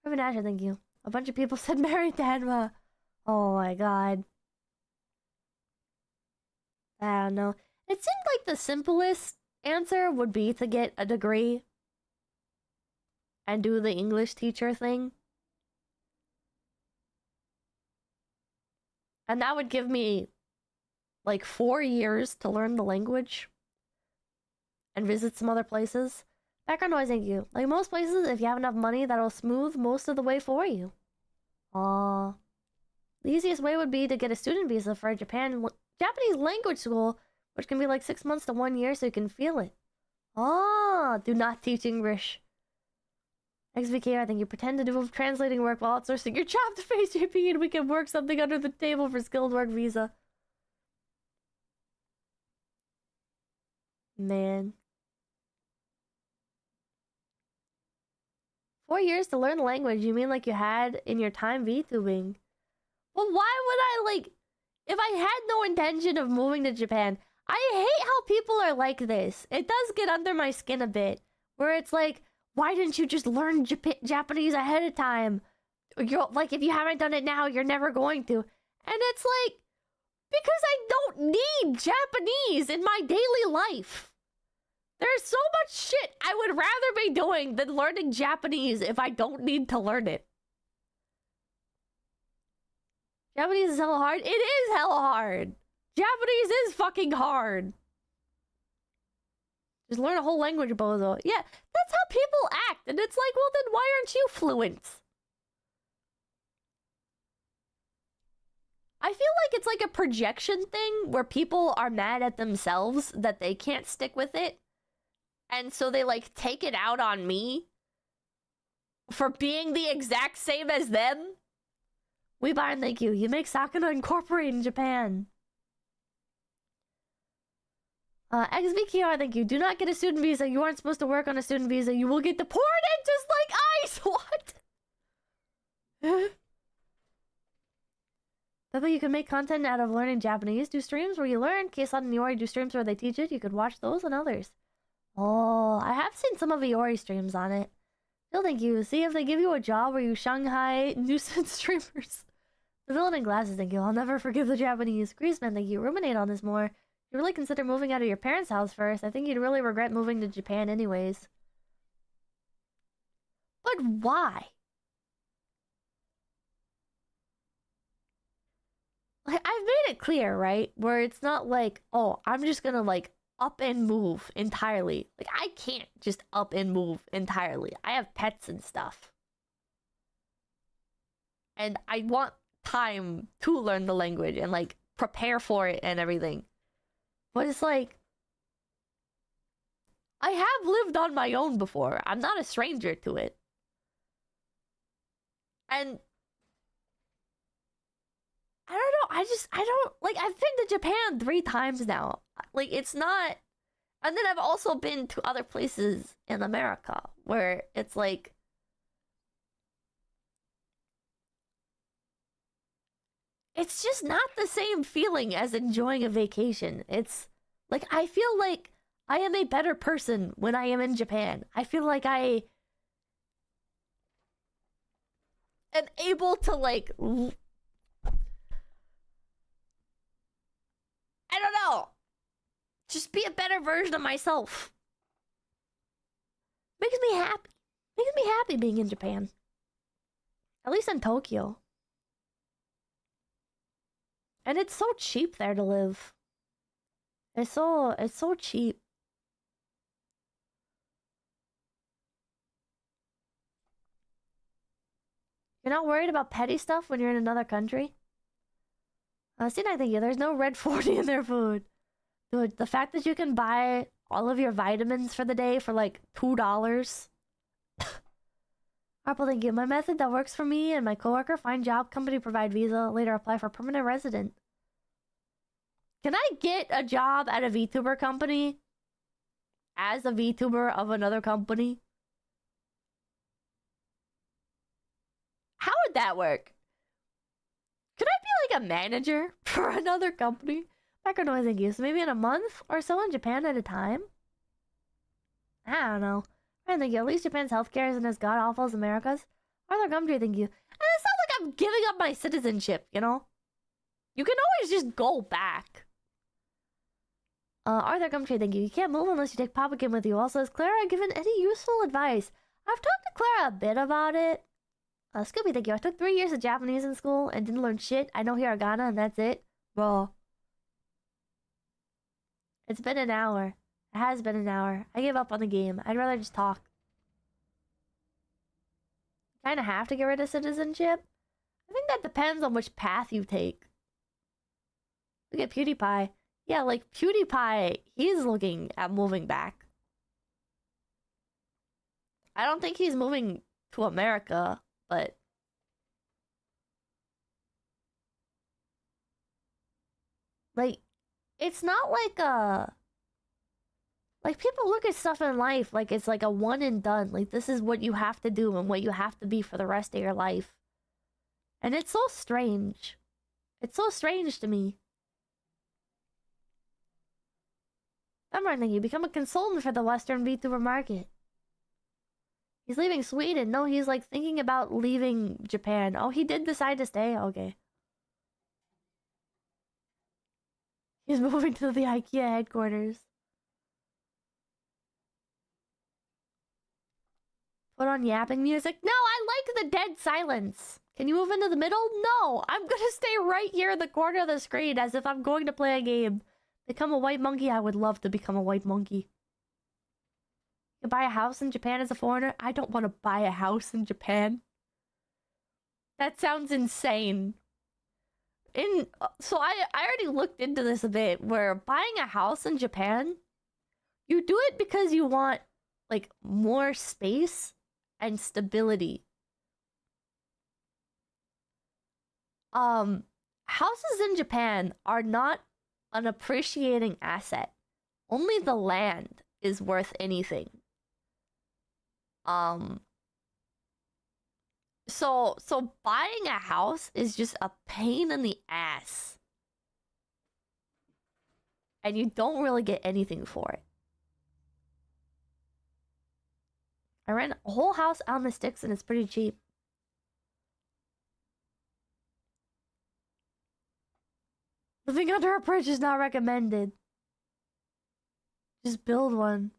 Reverend Asher, thank you. A bunch of people said marry Tenma. Oh my god. I don't know. It seemed like the simplest answer would be to get a degree and do the English teacher thing. And that would give me like 4 years to learn the language and visit some other places. Background noise, thank you. Like most places, if you have enough money, that'll smooth most of the way for you. Aww. The easiest way would be to get a student visa for a Japanese language school, which can be like 6 months to 1 year so you can feel it. Ah, do not teach English. 𝐒𝐿𝐷𝐂𝐻𝐿, I think you pretend to do translating work while outsourcing your job to face JP and we can work something under the table for skilled work visa. Man. 4 years to learn the language, you mean like you had in your time VTubing? Well, why would I, like... If I had no intention of moving to Japan, I hate how people are like this. It does get under my skin a bit. Where it's like, why didn't you just learn Japanese ahead of time? You're like, if you haven't done it now, you're never going to. And it's like, because I don't need Japanese in my daily life. There's so much shit I would rather be doing than learning Japanese if I don't need to learn it. Japanese is hella hard. It is hella hard. Japanese is fucking hard. Just learn a whole language, bozo. Yeah, that's how people act. And it's like, well, then why aren't you fluent? I feel like it's like a projection thing where people are mad at themselves that they can't stick with it. And so they like take it out on me for being the exact same as them. We buy and thank you. You make Sakuna incorporate in Japan. XBKR, thank you. Do not get a student visa. You aren't supposed to work on a student visa. You will get deported just like ICE. What? But you can make content out of learning Japanese. Do streams where you learn. 𝐒𝐿 and Iori do streams where they teach it. You could watch those and others. Oh, I have seen some of Iori streams on it. Still, thank you. See if they give you a job where you Shanghai nuisance streamers. The villain in glasses, thank you. I'll never forgive the Japanese. Greaseman, thank you. Ruminate on this more. You really consider moving out of your parents' house first. I think you'd really regret moving to Japan anyways. But why? Like, I've made it clear, right? Where it's not like, oh, I'm just gonna like up and move entirely. Like, I can't just up and move entirely. I have pets and stuff. And I want time to learn the language and like prepare for it and everything. But it's like, I have lived on my own before. I'm not a stranger to it. And I don't know. I don't, like, I've been to Japan 3 times now. Like, it's not, and then I've also been to other places in America where it's like, it's just not the same feeling as enjoying a vacation. It's like, I feel like I am a better person when I am in Japan. I feel like I am able to like, I don't know, just be a better version of myself. Makes me happy. Makes me happy being in Japan. At least in Tokyo. And it's so cheap there to live. It's so cheap. You're not worried about petty stuff when you're in another country? See, I think there's no red 40 in their food. Dude, the fact that you can buy all of your vitamins for the day for like $2. Apple, thank you. My method that works for me and my coworker: find job, company provide visa, later apply for permanent resident. Can I get a job at a VTuber company as a VTuber of another company? How would that work? Could I be like a manager for another company? Background noise, thank you. So maybe in a month or so in Japan at a time? I don't know. I think at least Japan's healthcare isn't as god-awful as America's. Arthur Gumtree, thank you. And it's not like I'm giving up my citizenship, you know? You can always just go back. Arthur Gumtree, thank you. You can't move unless you take Papakin with you. Also, has Clara given any useful advice? I've talked to Clara a bit about it. Scooby, thank you. I took 3 years of Japanese in school and didn't learn shit. I know hiragana and that's it. Bro. It's been an hour. It has been an hour. I gave up on the game. I'd rather just talk. Kinda have to get rid of citizenship? I think that depends on which path you take. Look at PewDiePie. Yeah, like PewDiePie, he's looking at moving back. I don't think he's moving to America, but like, it's not like a, like, people look at stuff in life like it's like a one and done. Like, this is what you have to do and what you have to be for the rest of your life. And it's so strange. It's so strange to me. Summer, thank you. Become a consultant for the Western VTuber market. He's leaving Sweden. No, he's like thinking about leaving Japan. Oh, he did decide to stay? Okay. He's moving to the IKEA headquarters. Put on yapping music? No, I like the dead silence. Can you move into the middle? No, I'm gonna stay right here in the corner of the screen as if I'm going to play a game. Become a white monkey? I would love to become a white monkey. You buy a house in Japan as a foreigner? I don't want to buy a house in Japan. That sounds insane. So I already looked into this a bit, where buying a house in Japan, you do it because you want, like, more space and stability. Houses in Japan are not an appreciating asset. Only the land is worth anything. So buying a house is just a pain in the ass. And you don't really get anything for it. I rent a whole house out in the sticks and it's pretty cheap. Living under a bridge is not recommended. Just build one.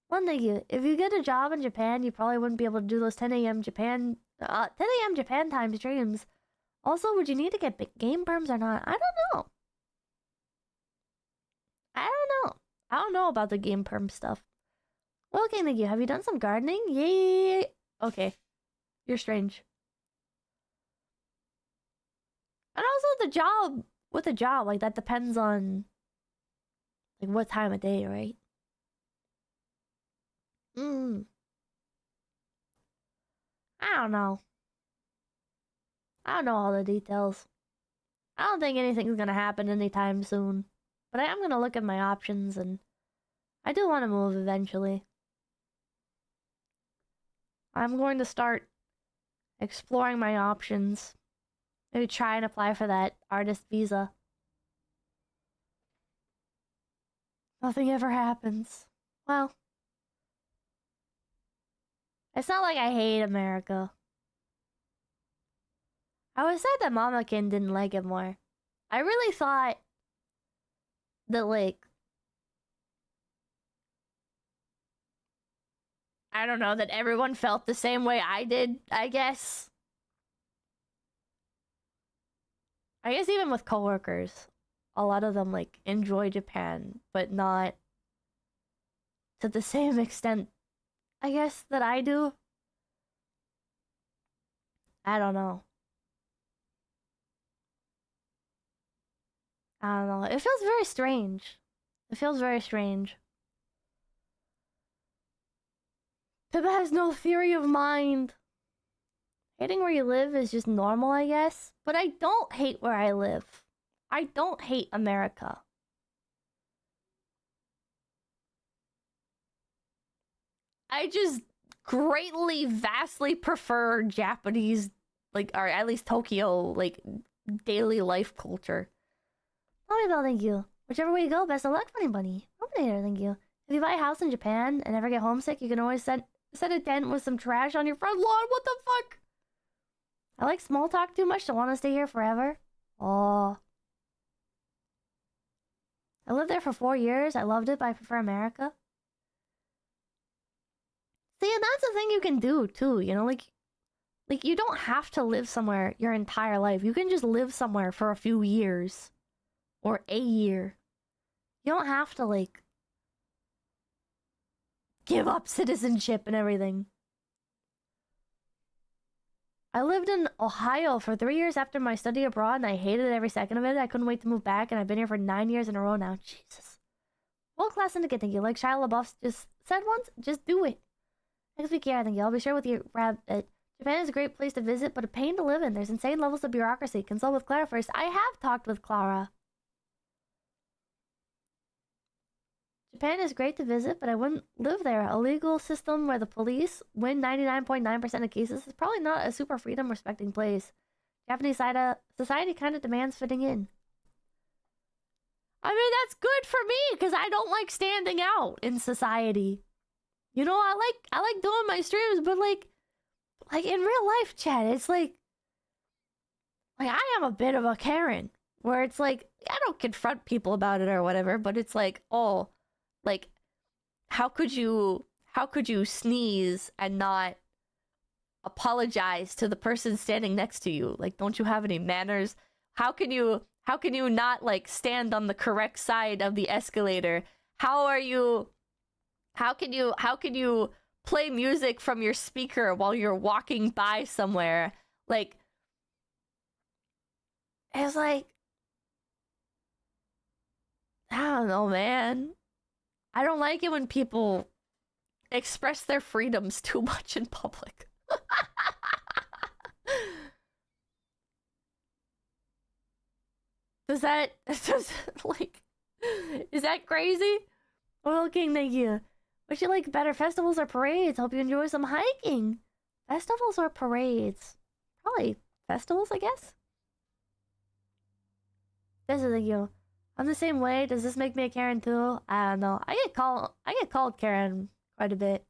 One thing, if you get a job in Japan, you probably wouldn't be able to do those 10 a.m. Japan time streams. Also, would you need to get big game perms or not? I don't know. I don't know about the game perm stuff. Well, okay, thank you. Have you done some gardening? Yay! Okay. You're strange. And also the job, with a job, like, that depends on, like, what time of day, right? I don't know. I don't know all the details. I don't think anything's gonna happen anytime soon. But I am gonna look at my options, and I do want to move eventually. I'm going to start exploring my options. Maybe try and apply for that artist visa. Nothing ever happens. Well, it's not like I hate America. I always said that Mamakin didn't like it more. I really thought that, like, I don't know, that everyone felt the same way I did, I guess. I guess even with coworkers, a lot of them, like, enjoy Japan, but not to the same extent, I guess, that I do. I don't know. I don't know. It feels very strange. It feels very strange. 𝐒𝐶 has no theory of mind. Hating where you live is just normal, I guess. But I don't hate where I live. I don't hate America. I just greatly, vastly prefer Japanese, like, or at least Tokyo, like, daily life culture. Mommy Bell, thank you. Whichever way you go, best of luck, Funny Bunny. Openator, thank you. If you buy a house in Japan and never get homesick, you can always set a tent with some trash on your front lawn. What the fuck? I like small talk too much to want to stay here forever. Oh. I lived there for 4 years. I loved it, but I prefer America. See, and that's the thing you can do, too. You know, like, you don't have to live somewhere your entire life. You can just live somewhere for a few years. Or a year. You don't have to, like, give up citizenship and everything. I lived in Ohio for 3 years after my study abroad, and I hated every second of it. I couldn't wait to move back, and I've been here for 9 years in a row now. Jesus. World class syndicate, thank you. Like Shia LaBeouf just said once, just do it. Next week, yeah, thank you. I'll be sure with you, Japan is a great place to visit, but a pain to live in. There's insane levels of bureaucracy. Consult with Clara first. I have talked with Clara. Japan is great to visit, but I wouldn't live there. A legal system where the police win 99.9% of cases is probably not a super freedom-respecting place. Japanese society kind of demands fitting in. I mean, that's good for me because I don't like standing out in society. You know, I like doing my streams, but like in real life, chat, it's like I am a bit of a Karen, where it's like I don't confront people about it or whatever, but it's like, oh, like how could you sneeze and not apologize to the person standing next to you? Like, don't you have any manners? How can you not like stand on the correct side of the escalator? How can you play music from your speaker while you're walking by somewhere? Like, it's like, I don't know, man. I don't like it when people express their freedoms too much in public. Is that crazy? Oil King, thank you. Would you like better festivals or parades? Hope you enjoy some hiking. Festivals or parades? Probably festivals, I guess. This is you. I'm the same way. Does this make me a Karen too? I don't know. I get called Karen quite a bit.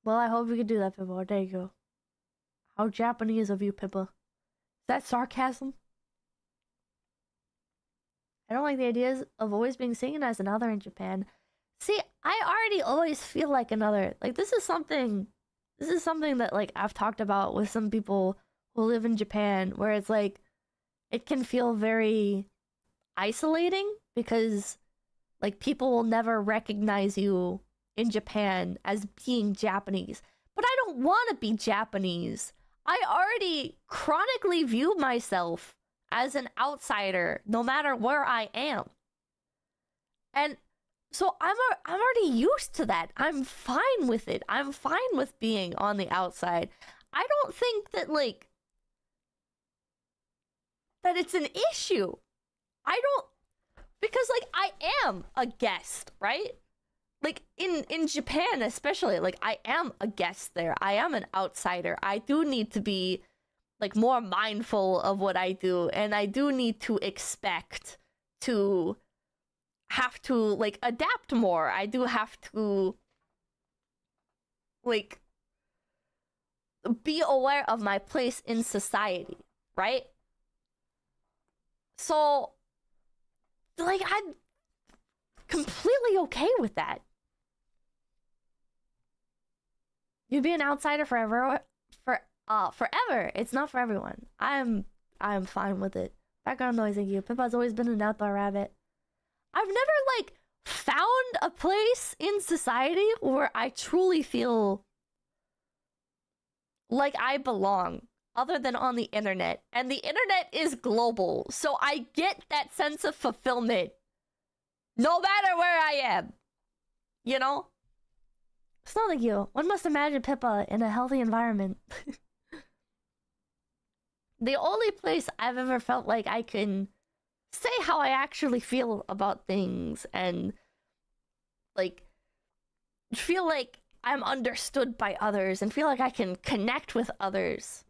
Well, I hope we can do that, Pippa. There you go. How Japanese of you, Pippa. Is that sarcasm? I don't like the ideas of always being seen as another in Japan. See, I already always feel like another. Like, this is something that, like, I've talked about with some people who live in Japan, where it's like, it can feel very isolating because, like, people will never recognize you in Japan as being Japanese. But I don't want to be Japanese. I already chronically view myself as an outsider, no matter where I am. And so I'm already used to that. I'm fine with it. I'm fine with being on the outside. I don't think that, like, that it's an issue. I don't, because, like, I am a guest, right? Like, in Japan especially, like, I am a guest there. I am an outsider. I do need to be, like, more mindful of what I do, and I do need to expect to have to, like, adapt more. I do have to, like, be aware of my place in society, right? So, like, I'm completely okay with that. You'd be an outsider forever. Forever. It's not for everyone. I'm fine with it. Background noise, thank you. Pippa's always been an outdoor rabbit. I've never, like, found a place in society where I truly feel like I belong, other than on the internet. And the internet is global, so I get that sense of fulfillment no matter where I am. You know? It's not like you. One must imagine Pippa in a healthy environment. The only place I've ever felt like I can say how I actually feel about things and, like, feel like I'm understood by others and feel like I can connect with others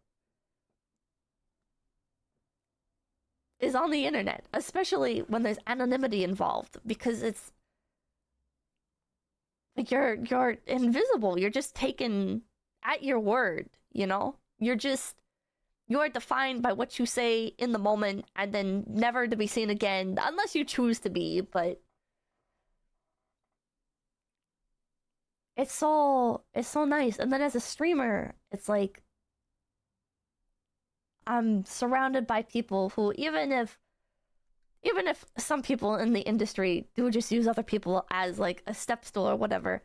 is on the internet, especially when there's anonymity involved, because it's like you're invisible. You're just taken at your word, you know? You're defined by what you say in the moment and then never to be seen again, unless you choose to be, but it's so nice. And then as a streamer, it's like I'm surrounded by people who, even if some people in the industry do just use other people as, like, a step stool or whatever,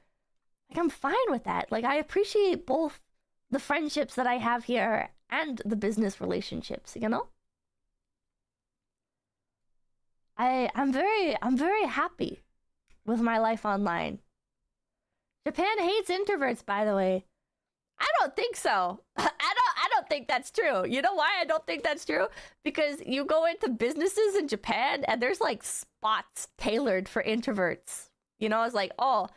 like, I'm fine with that. Like, I appreciate both the friendships that I have here and the business relationships, you know? I'm very happy with my life online. Japan hates introverts, by the way. I don't think so. I don't think that's true. You know why I don't think that's true? Because you go into businesses in Japan and there's, like, spots tailored for introverts. You know, it's like, oh,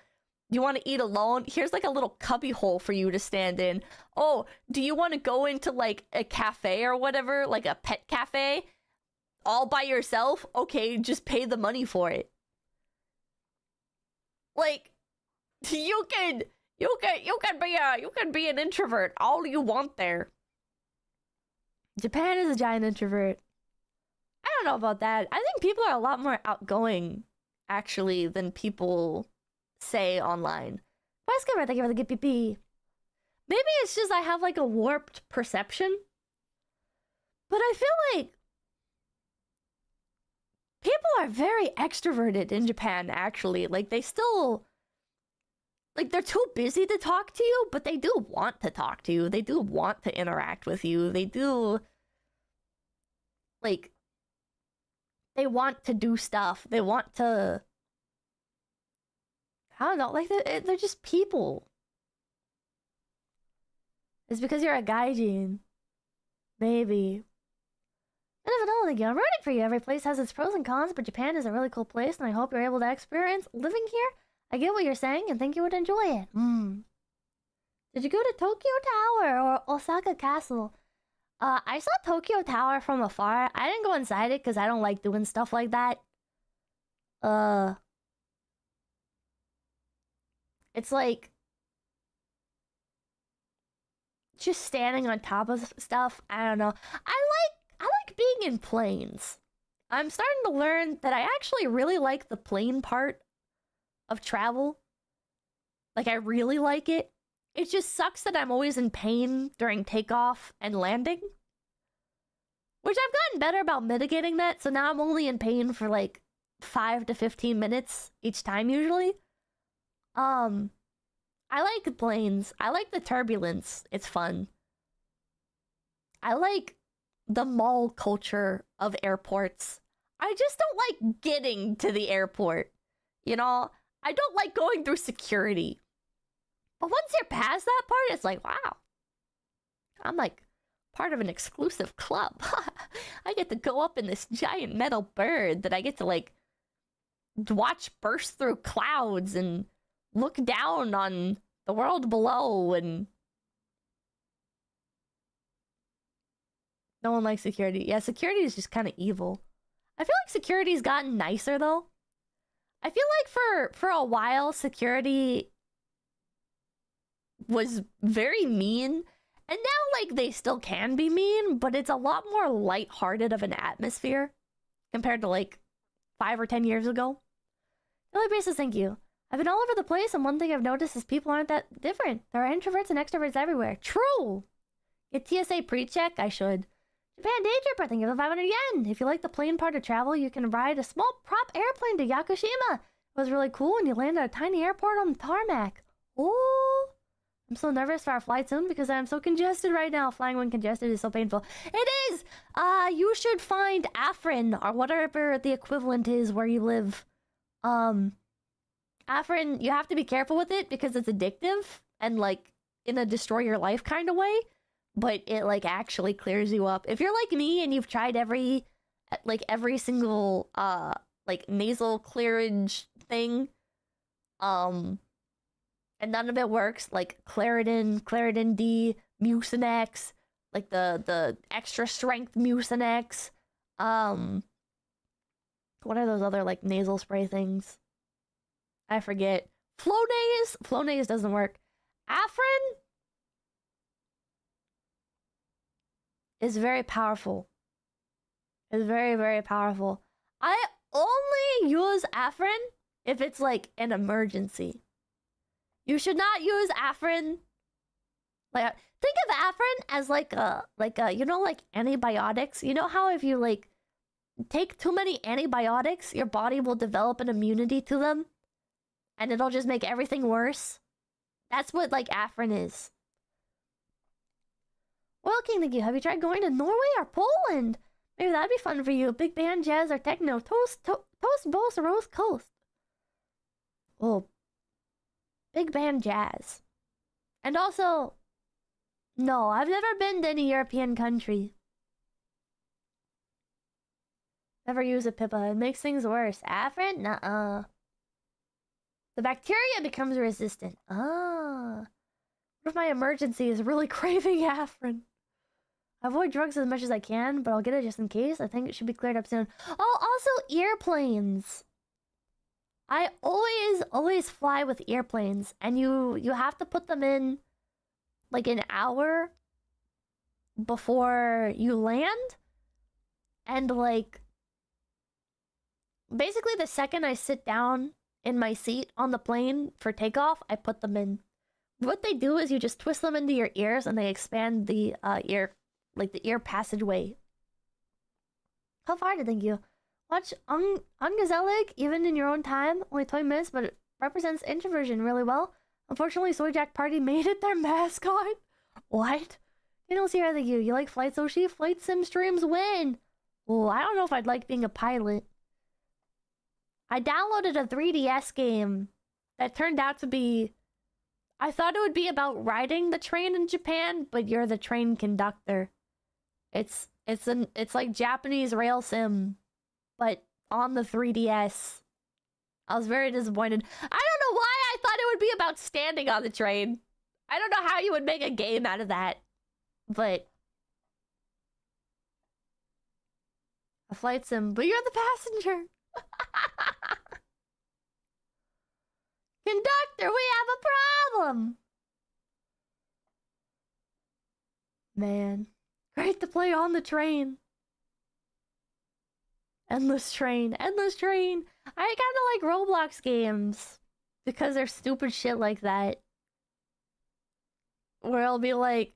You want to eat alone? Here's like a little cubby hole for you to stand in. Oh, do you want to go into like a cafe or whatever, like a pet cafe, all by yourself? Okay, just pay the money for it. Like, you can be an introvert all you want there. Japan is a giant introvert. I don't know about that. I think people are a lot more outgoing, actually, than people say online. Why skipper? Thank you for the good PP. Maybe it's just I have like a warped perception. But I feel like people are very extroverted in Japan, actually. Like, they still... Like, they're too busy to talk to you, but they do want to talk to you. They do want to interact with you. They do... Like... They want to do stuff. They want to... I don't know, like, they're just people. It's because you're a gaijin. Maybe. I never know, like, I'm rooting for you. Every place has its pros and cons, but Japan is a really cool place, and I hope you're able to experience living here. I get what you're saying, and think you would enjoy it. Did you go to Tokyo Tower or Osaka Castle? I saw Tokyo Tower from afar. I didn't go inside it because I don't like doing stuff like that. It's like... just standing on top of stuff. I don't know. I like being in planes. I'm starting to learn that I actually really like the plane part of travel. Like, I really like it. It just sucks that I'm always in pain during takeoff and landing. Which I've gotten better about mitigating that, so now I'm only in pain for like 5 to 15 minutes each time usually. I like planes. I like the turbulence. It's fun. I like the mall culture of airports. I just don't like getting to the airport. You know? I don't like going through security. But once you're past that part, it's like, wow. I'm like part of an exclusive club. I get to go up in this giant metal bird that I get to like watch burst through clouds and look down on the world below, and no one likes security. Yeah, security is just kind of evil. I feel like security's gotten nicer though. I feel like for a while security was very mean, and now like they still can be mean, but it's a lot more lighthearted of an atmosphere compared to like 5 or 10 years ago. Daily basis, thank you. I've been all over the place, and one thing I've noticed is people aren't that different. There are introverts and extroverts everywhere. True! Get TSA pre-check? I should. Japan Day Tripper, thank you for 500 yen. If you like the plane part of travel, you can ride a small prop airplane to Yakushima. It was really cool, and you land at a tiny airport on the tarmac. Oh! I'm so nervous for our flight soon because I'm so congested right now. Flying when congested is so painful. It is! You should find Afrin, or whatever the equivalent is where you live. Afrin, you have to be careful with it because it's addictive and like in a destroy your life kind of way, but it like actually clears you up. If you're like me and you've tried every single like nasal clearage thing, and none of it works, like Claritin D, Mucinex, like the extra strength Mucinex, what are those other like nasal spray things? I forget. Flonase doesn't work. Afrin is very powerful. It's very, very powerful. I only use Afrin if it's like an emergency. You should not use Afrin. Like, think of Afrin as like a you know, like antibiotics. You know how if you like take too many antibiotics, your body will develop an immunity to them, and it'll just make everything worse? That's what like Afrin is. Well, King, thank you. Have you tried going to Norway or Poland? Maybe that'd be fun for you. Big band, jazz, or techno. Toast both Rose Coast. Oh, big band jazz. And also, no, I've never been to any European country. Never use a pipa. It makes things worse. Afrin? Nuh-uh. The bacteria becomes resistant. Ah. What if my emergency is really craving Afrin? I avoid drugs as much as I can, but I'll get it just in case. I think it should be cleared up soon. Oh, also airplanes. I always fly with airplanes, and you have to put them in like an hour before you land. And like basically the second I sit down in my seat on the plane for takeoff, I put them in. What they do is you just twist them into your ears and they expand the ear, like the ear passageway. How far did thank you? Watch 𝐒𝐤𝐿𝐴𝐜𝐿𝐴𝐜 even in your own time. Only 20 minutes, but it represents introversion really well. Unfortunately, Soy Jack Party made it their mascot. What? Daniel's here, thank you. You like Flight Soshi? Flight Sim streams win. Oh, I don't know if I'd like being a pilot. I downloaded a 3DS game that turned out to be... I thought it would be about riding the train in Japan, but you're the train conductor. It's like Japanese rail sim, but on the 3DS. I was very disappointed. I don't know why I thought it would be about standing on the train. I don't know how you would make a game out of that. But a flight sim, but you're the passenger. Conductor, we have a problem. Man, great to play on the train. Endless train, endless train. I kind of like Roblox games because there's stupid shit like that. Where it'll be like,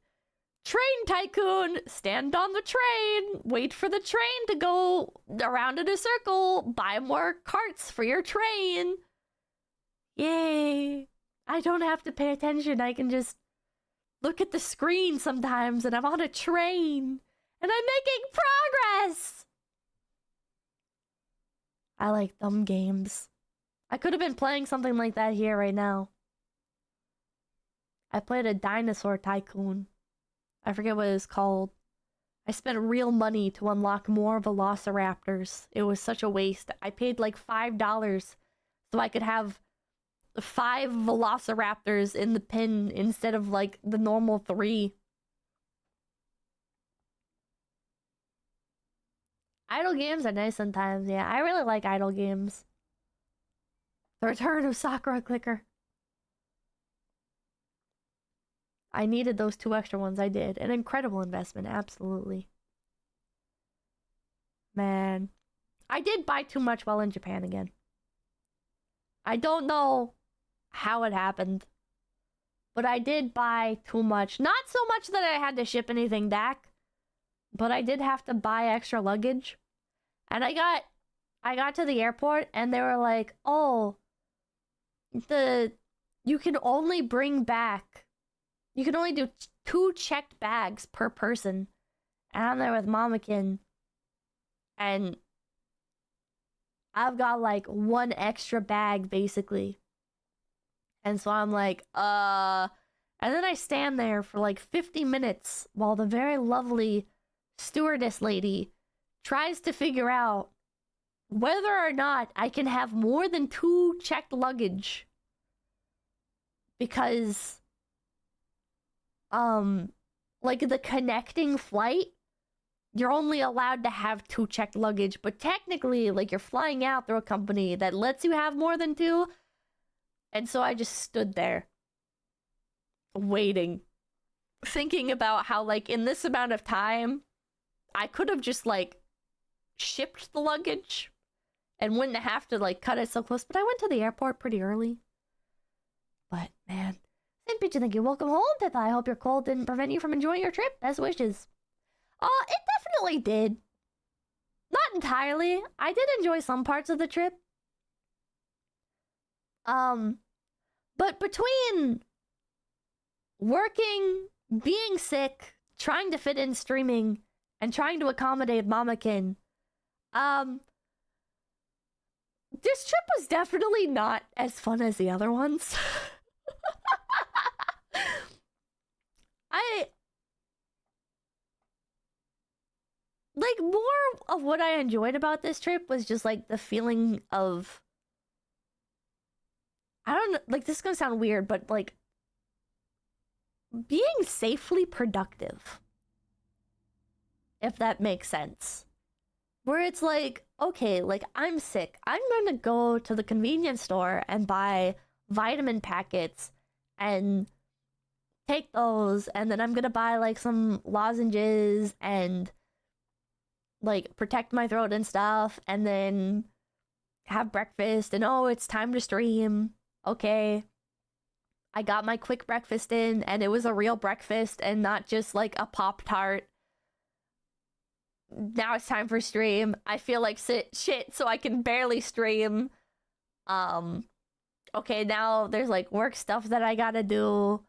Train Tycoon, stand on the train, wait for the train to go around in a circle, buy more carts for your train. Yay. I don't have to pay attention. I can just look at the screen sometimes and I'm on a train and I'm making progress. I like dumb games. I could have been playing something like that here right now. I played a dinosaur tycoon. I forget what it was called. I spent real money to unlock more velociraptors. It was such a waste. I paid like $5 so I could have 5 velociraptors in the pin instead of like the normal 3. Idle games are nice sometimes. Yeah, I really like idle games. The Return of Sakura Clicker. I needed those 2 extra ones. I did. An incredible investment. Absolutely. Man. I did buy too much while in Japan again. I don't know how it happened. But I did buy too much. Not so much that I had to ship anything back. But I did have to buy extra luggage. And I got to the airport and they were like, oh, you can only bring back, you can only do 2 checked bags per person. And I'm there with Mamakin. And I've got like 1 extra bag basically. And so I'm like, and then I stand there for like 50 minutes while the very lovely stewardess lady tries to figure out whether or not I can have more than 2 checked luggage. Because, like the connecting flight, you're only allowed to have 2 checked luggage, but technically, like you're flying out through a company that lets you have more than 2. And so I just stood there, waiting, thinking about how, like, in this amount of time, I could have just, like, shipped the luggage and wouldn't have to, like, cut it so close. But I went to the airport pretty early. But, man. St. Peach, thank you. Welcome home, Pippa. I hope your cold didn't prevent you from enjoying your trip. Best wishes. It definitely did. Not entirely. I did enjoy some parts of the trip. But between working, being sick, trying to fit in streaming, and trying to accommodate Mamakin, this trip was definitely not as fun as the other ones. Like, more of what I enjoyed about this trip was just, like, the feeling of... I don't know, like, this is gonna sound weird, but like, being safely productive, if that makes sense. Where it's like, okay, like, I'm sick. I'm gonna go to the convenience store and buy vitamin packets and take those, and then I'm gonna buy like some lozenges and like protect my throat and stuff, and then have breakfast, and oh, it's time to stream. Okay. I got my quick breakfast in, and it was a real breakfast and not just like a Pop-Tart. Now it's time for stream. I feel like shit, so I can barely stream. Okay, now there's like work stuff that I gotta do.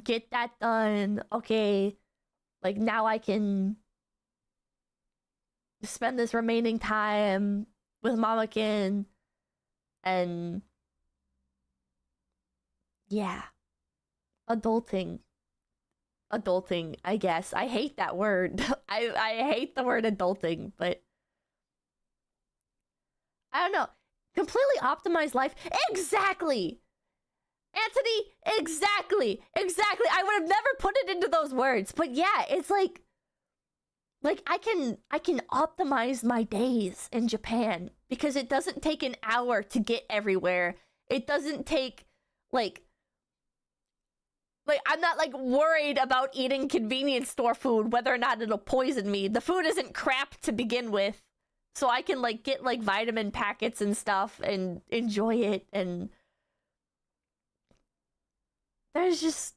Get that done. Okay, like now I can spend this remaining time with Mamakin, and yeah, adulting, I guess. I hate that word. I hate the word adulting, but I don't know. Completely optimized life. Exactly! Anthony, exactly. I would have never put it into those words, but yeah, it's like I can optimize my days in Japan because it doesn't take an hour to get everywhere. It doesn't take like I'm not like worried about eating convenience store food, whether or not it'll poison me. The food isn't crap to begin with, so I can like get like vitamin packets and stuff and enjoy it. And there's just,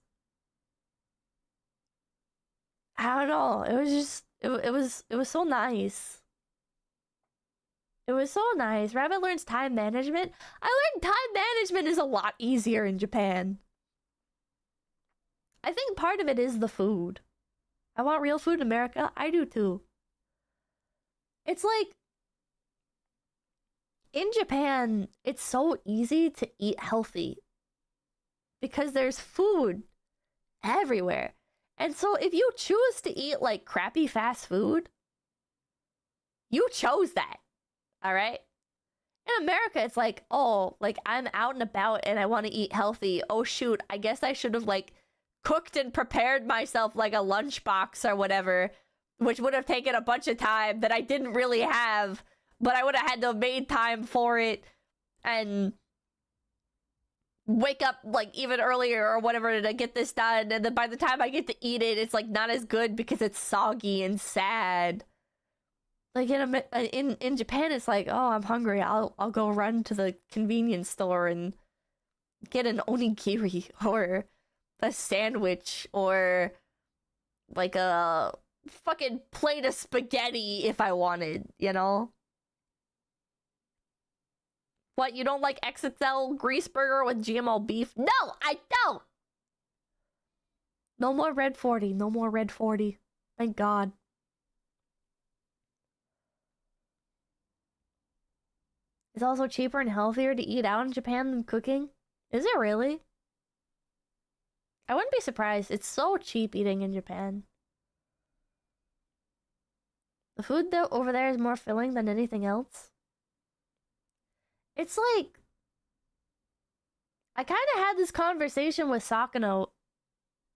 I don't know. It was just it was so nice. It was so nice. Rabbit learns time management. I learned time management is a lot easier in Japan. I think part of it is the food. I want real food in America. I do too. It's like, in Japan, it's so easy to eat healthy because there's food everywhere. And so if you choose to eat like crappy fast food, you chose that. All right? In America, it's like, oh, like I'm out and about and I want to eat healthy. Oh shoot, I guess I should have like cooked and prepared myself like a lunchbox or whatever, which would have taken a bunch of time that I didn't really have, but I would have had to have made time for it and wake up like even earlier or whatever to get this done. And then by the time I get to eat it, it's like not as good because it's soggy and sad. Like in Japan, it's like, oh, I'm hungry. I'll go run to the convenience store and get an onigiri or a sandwich or like a fucking plate of spaghetti if I wanted, you know? What, you don't like XXL grease burger with GMO beef? No, I don't! No more red 40. No more red 40. Thank God. It's also cheaper and healthier to eat out in Japan than cooking. Is it really? I wouldn't be surprised. It's so cheap eating in Japan. The food though over there is more filling than anything else. It's like, I kind of had this conversation with Sakano.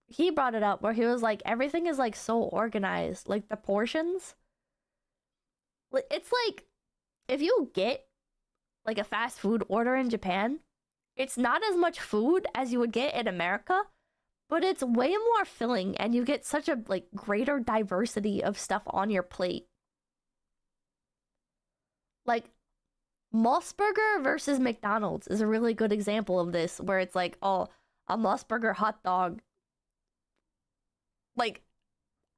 He brought it up where he was like, everything is like so organized. Like the portions. It's like, if you get like a fast food order in Japan, it's not as much food as you would get in America, but it's way more filling and you get such a like greater diversity of stuff on your plate. Like Moss Burger versus McDonald's is a really good example of this, where it's like, oh, a Moss Burger hot dog, like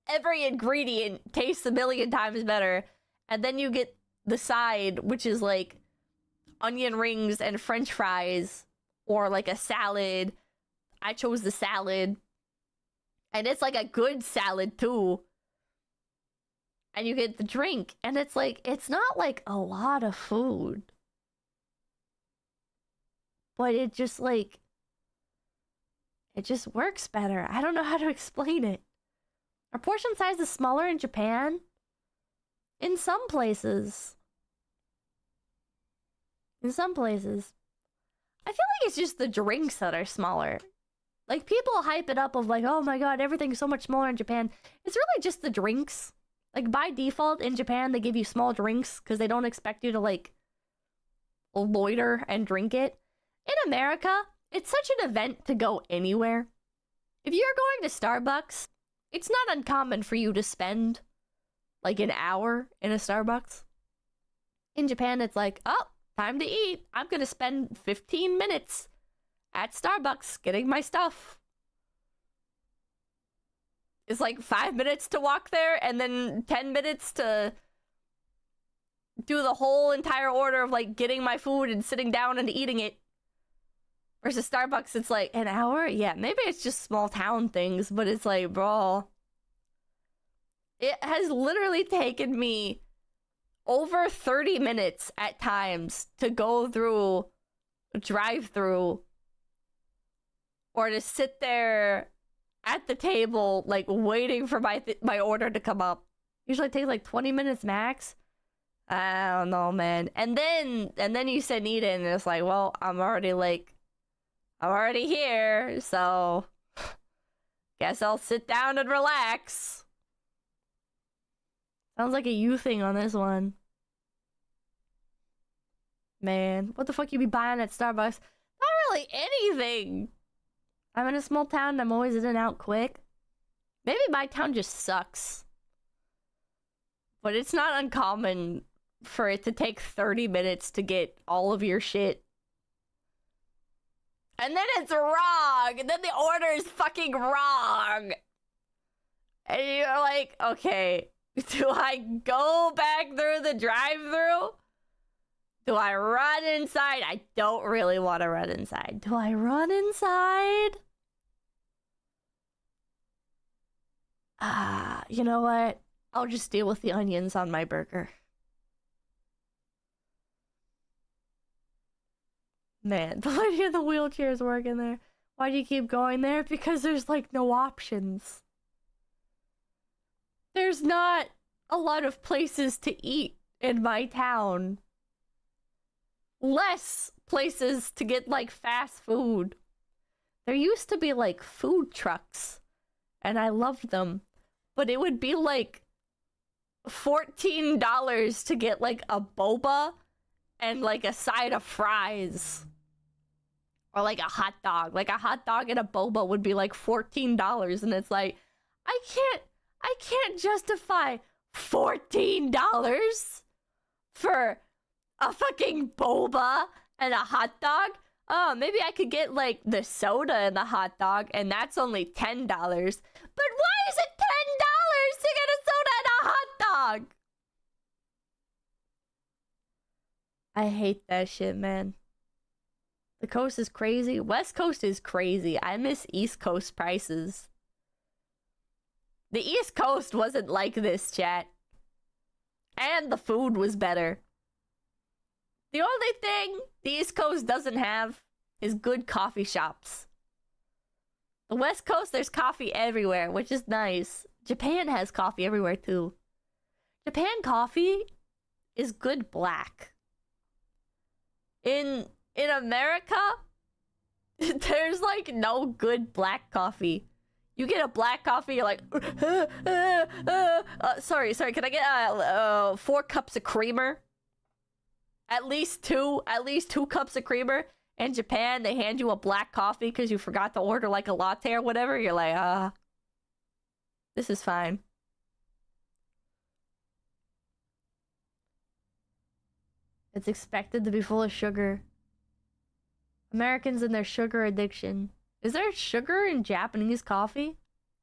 every ingredient tastes a million times better, and then you get the side, which is like onion rings and french fries, or like a salad. I chose the salad, and it's like a good salad too. And you get the drink, and it's like, it's not like a lot of food, but it just like, it just works better. I don't know how to explain it. Our portion size is smaller in Japan in some places. In some places. I feel like it's just the drinks that are smaller. Like, people hype it up of like, oh my god, everything's so much smaller in Japan. It's really just the drinks. Like, by default, in Japan, they give you small drinks because they don't expect you to, like, loiter and drink it. In America, it's such an event to go anywhere. If you're going to Starbucks, it's not uncommon for you to spend, like, an hour in a Starbucks. In Japan, it's like, oh, time to eat. I'm gonna spend 15 minutes at Starbucks getting my stuff. It's like 5 minutes to walk there and then 10 minutes to do the whole entire order of like getting my food and sitting down and eating it. Versus Starbucks, it's like an hour? Yeah, maybe it's just small town things, but it's like, bro. It has literally taken me over 30 minutes at times to go through a drive-through or to sit there at the table, like, waiting for my order to come up. Usually it takes, like, 20 minutes max. I don't know, man. And then you sit and eat it, and it's like, well, I'm already here, so guess I'll sit down and relax. Sounds like a you thing on this one. Man, what the fuck you be buying at Starbucks? Not really anything. I'm in a small town and I'm always in and out quick. Maybe my town just sucks. But it's not uncommon for it to take 30 minutes to get all of your shit. And then it's wrong! And then the order is fucking wrong! And you're like, okay, do I go back through the drive-thru? Do I run inside? I don't really want to run inside. Do I run inside? You know what? I'll just deal with the onions on my burger. Man, the lady in the wheelchair is working there. Why do you keep going there? Because there's, like, no options. There's not a lot of places to eat in my town. Less places to get, like, fast food. There used to be, like, food trucks. And I loved them. But it would be, like, $14 to get, like, a boba and, like, a side of fries. Or, like, a hot dog. Like, a hot dog and a boba would be, like, $14. And it's like, I can't justify $14 for a fucking boba and a hot dog. Oh, maybe I could get, like, the soda and the hot dog, and that's only $10. But why is it $10 to get a soda and a hot dog? I hate that shit, man. The coast is crazy. West Coast is crazy. I miss East Coast prices. The East Coast wasn't like this, chat. And the food was better. The only thing the East Coast doesn't have is good coffee shops. The West Coast, there's coffee everywhere, which is nice. Japan has coffee everywhere, too. Japan coffee is good black. In America, there's, like, no good black coffee. You get a black coffee, you're like, sorry, can I get 4 cups of creamer? At least two cups of creamer. In Japan, they hand you a black coffee because you forgot to order like a latte or whatever. You're like, this is fine. It's expected to be full of sugar. Americans and their sugar addiction. Is there sugar in Japanese coffee?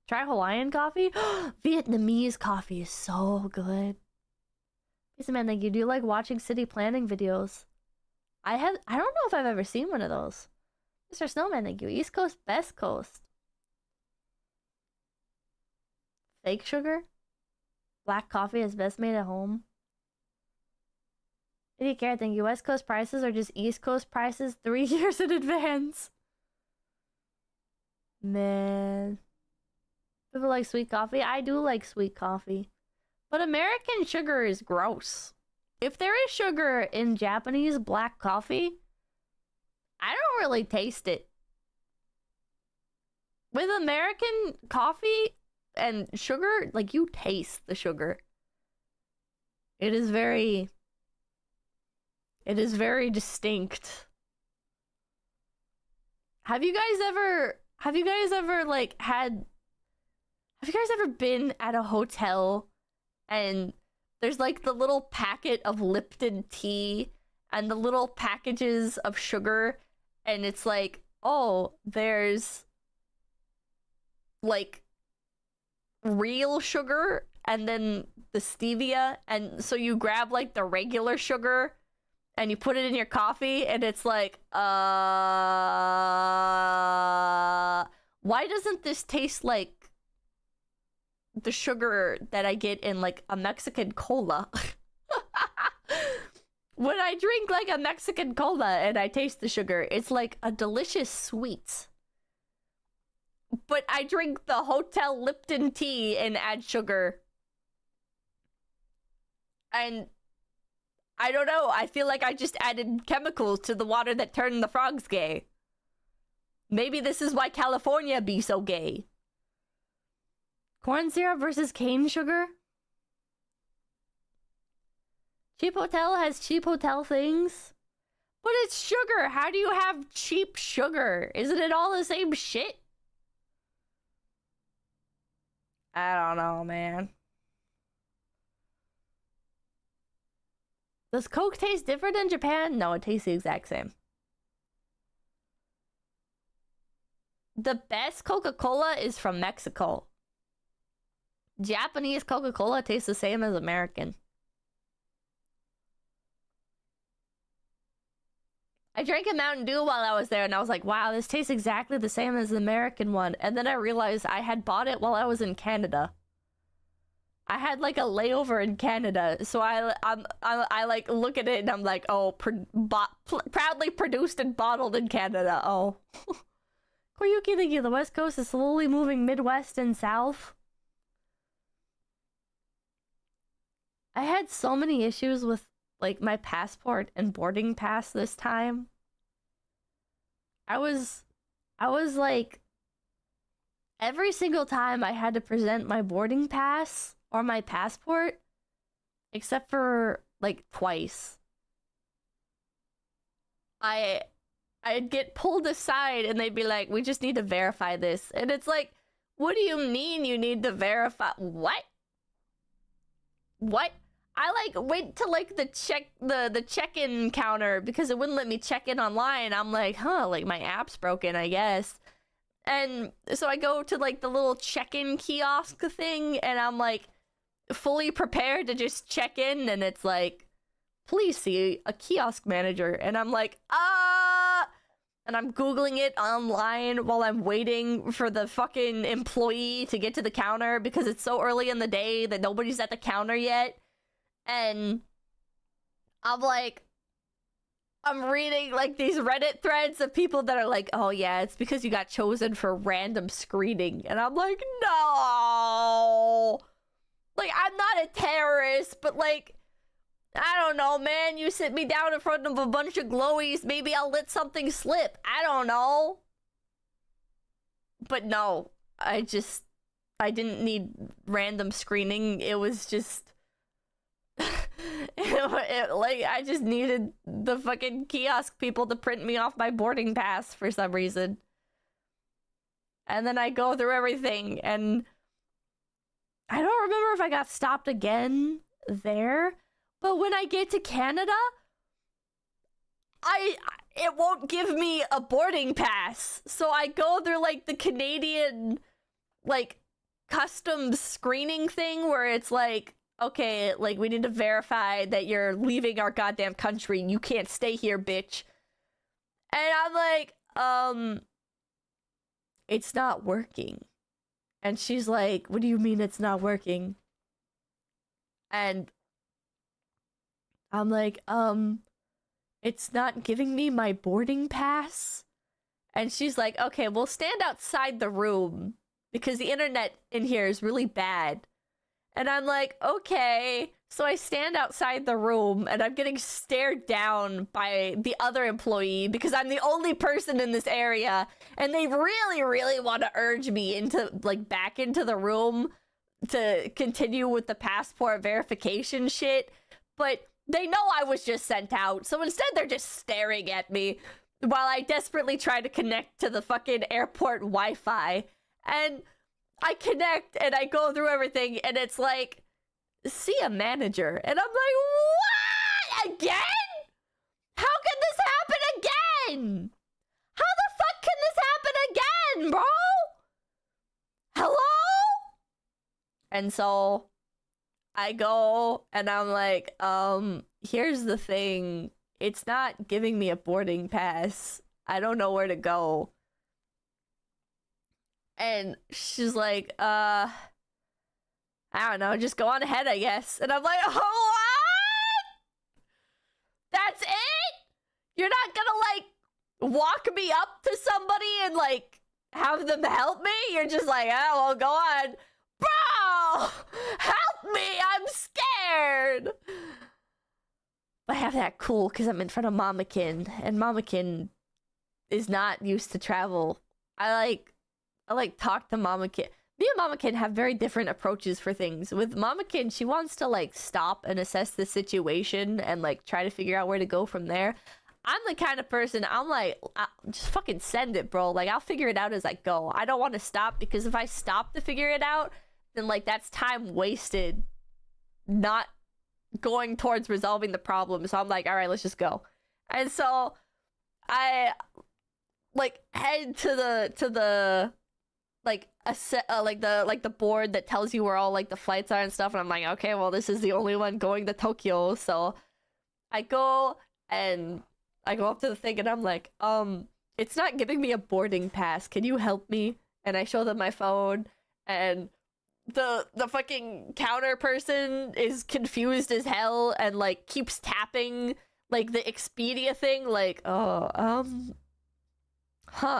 Try Hawaiian coffee? Vietnamese coffee is so good. Man, thank you. Do you like watching city planning videos? I don't know if I've ever seen one of those. Mr. Snowman, thank you. East Coast, Best Coast. Fake sugar? Black coffee is best made at home. Idiot Carrot, thank you. West Coast prices are just East Coast prices 3 years in advance. Man. People like sweet coffee? I do like sweet coffee. But American sugar is gross. if there is sugar in Japanese black coffee, I don't really taste it. With American coffee and sugar, like, you taste the sugar. It is very distinct. Have you guys ever been at a hotel and there's like the little packet of Lipton tea and the little packages of sugar, and it's like, oh, there's like real sugar and then the stevia, and so you grab like the regular sugar and you put it in your coffee, and it's like, why doesn't this taste like the sugar that I get in like a Mexican cola? When I drink like a Mexican cola and I taste the sugar, it's like a delicious sweet. But I drink the hotel Lipton tea and add sugar, and I don't know, I feel like I just added chemicals to the water that turned the frogs gay. Maybe this is why California be so gay. Corn syrup versus cane sugar? Cheap Hotel has cheap hotel things. But it's sugar. How do you have cheap sugar? Isn't it all the same shit? I don't know, man. Does Coke taste different in Japan? No, it tastes the exact same. The best Coca-Cola is from Mexico. Japanese Coca-Cola tastes the same as American. I drank a Mountain Dew while I was there, and I was like, wow, this tastes exactly the same as the American one. And then I realized I had bought it while I was in Canada. I had like a layover in Canada, so I like look at it and I'm like, oh, proudly produced and bottled in Canada. Oh. Koyuki thinking the West Coast is slowly moving Midwest and South. I had so many issues with like my passport and boarding pass this time. I was like, every single time I had to present my boarding pass or my passport, except for like twice, I'd get pulled aside and they'd be like, we just need to verify this. And it's like, what do you mean you need to verify? What? I like went to like the check-in counter because it wouldn't let me check in online. I'm like, huh, like my app's broken, I guess. And so I go to like the little check-in kiosk thing, and I'm like fully prepared to just check in, and it's like, please see a kiosk manager. And I'm like, and I'm Googling it online while I'm waiting for the fucking employee to get to the counter because it's so early in the day that nobody's at the counter yet. And I'm like, I'm reading like these Reddit threads of people that are like, oh yeah, it's because you got chosen for random screening. And I'm like, no, like, I'm not a terrorist, but like, I don't know, man, you sit me down in front of a bunch of glowies, maybe I'll let something slip. I don't know. But no, I didn't need random screening. It was just like, I just needed the fucking kiosk people to print me off my boarding pass for some reason. And then I go through everything, and I don't remember if I got stopped again there, but when I get to Canada, it won't give me a boarding pass. So I go through like the Canadian like customs screening thing where it's like, okay, like, we need to verify that you're leaving our goddamn country. You can't stay here, bitch. And I'm like, it's not working. And she's like, what do you mean it's not working? And I'm like, it's not giving me my boarding pass. And she's like, okay, we'll stand outside the room because the internet in here is really bad. And I'm like, okay. So I stand outside the room and I'm getting stared down by the other employee because I'm the only person in this area, and they really, really want to urge me into like back into the room to continue with the passport verification shit, but they know I was just sent out, so instead they're just staring at me while I desperately try to connect to the fucking airport Wi-Fi. And I connect and I go through everything and it's like, see a manager. And I'm like, what? Again? How can this happen again? How the fuck can this happen again, bro? Hello? And so I go and I'm like, here's the thing. It's not giving me a boarding pass. I don't know where to go. And she's like, I don't know, just go on ahead, I guess. And I'm like, oh, what? That's it? You're not gonna, like, walk me up to somebody and, like, have them help me? You're just like, oh, well, go on. Bro! Help me! I'm scared! I have that cool because I'm in front of Mamakin, and Mamakin is not used to travel. I talk to Mamakin. Me and Mamakin have very different approaches for things. With Mamakin, she wants to like stop and assess the situation and like try to figure out where to go from there. I'm the kind of person, I'm like, just fucking send it, bro. Like, I'll figure it out as I go. I don't want to stop, because if I stop to figure it out, then like that's time wasted not going towards resolving the problem. So I'm like, all right, let's just go. And so I like head to the like the board that tells you where all like the flights are and stuff, and I'm like, okay, well, this is the only one going to Tokyo. So I go up to the thing and I'm like, it's not giving me a boarding pass. Can you help me? And I show them my phone, and the fucking counter person is confused as hell and like keeps tapping like the Expedia thing, like,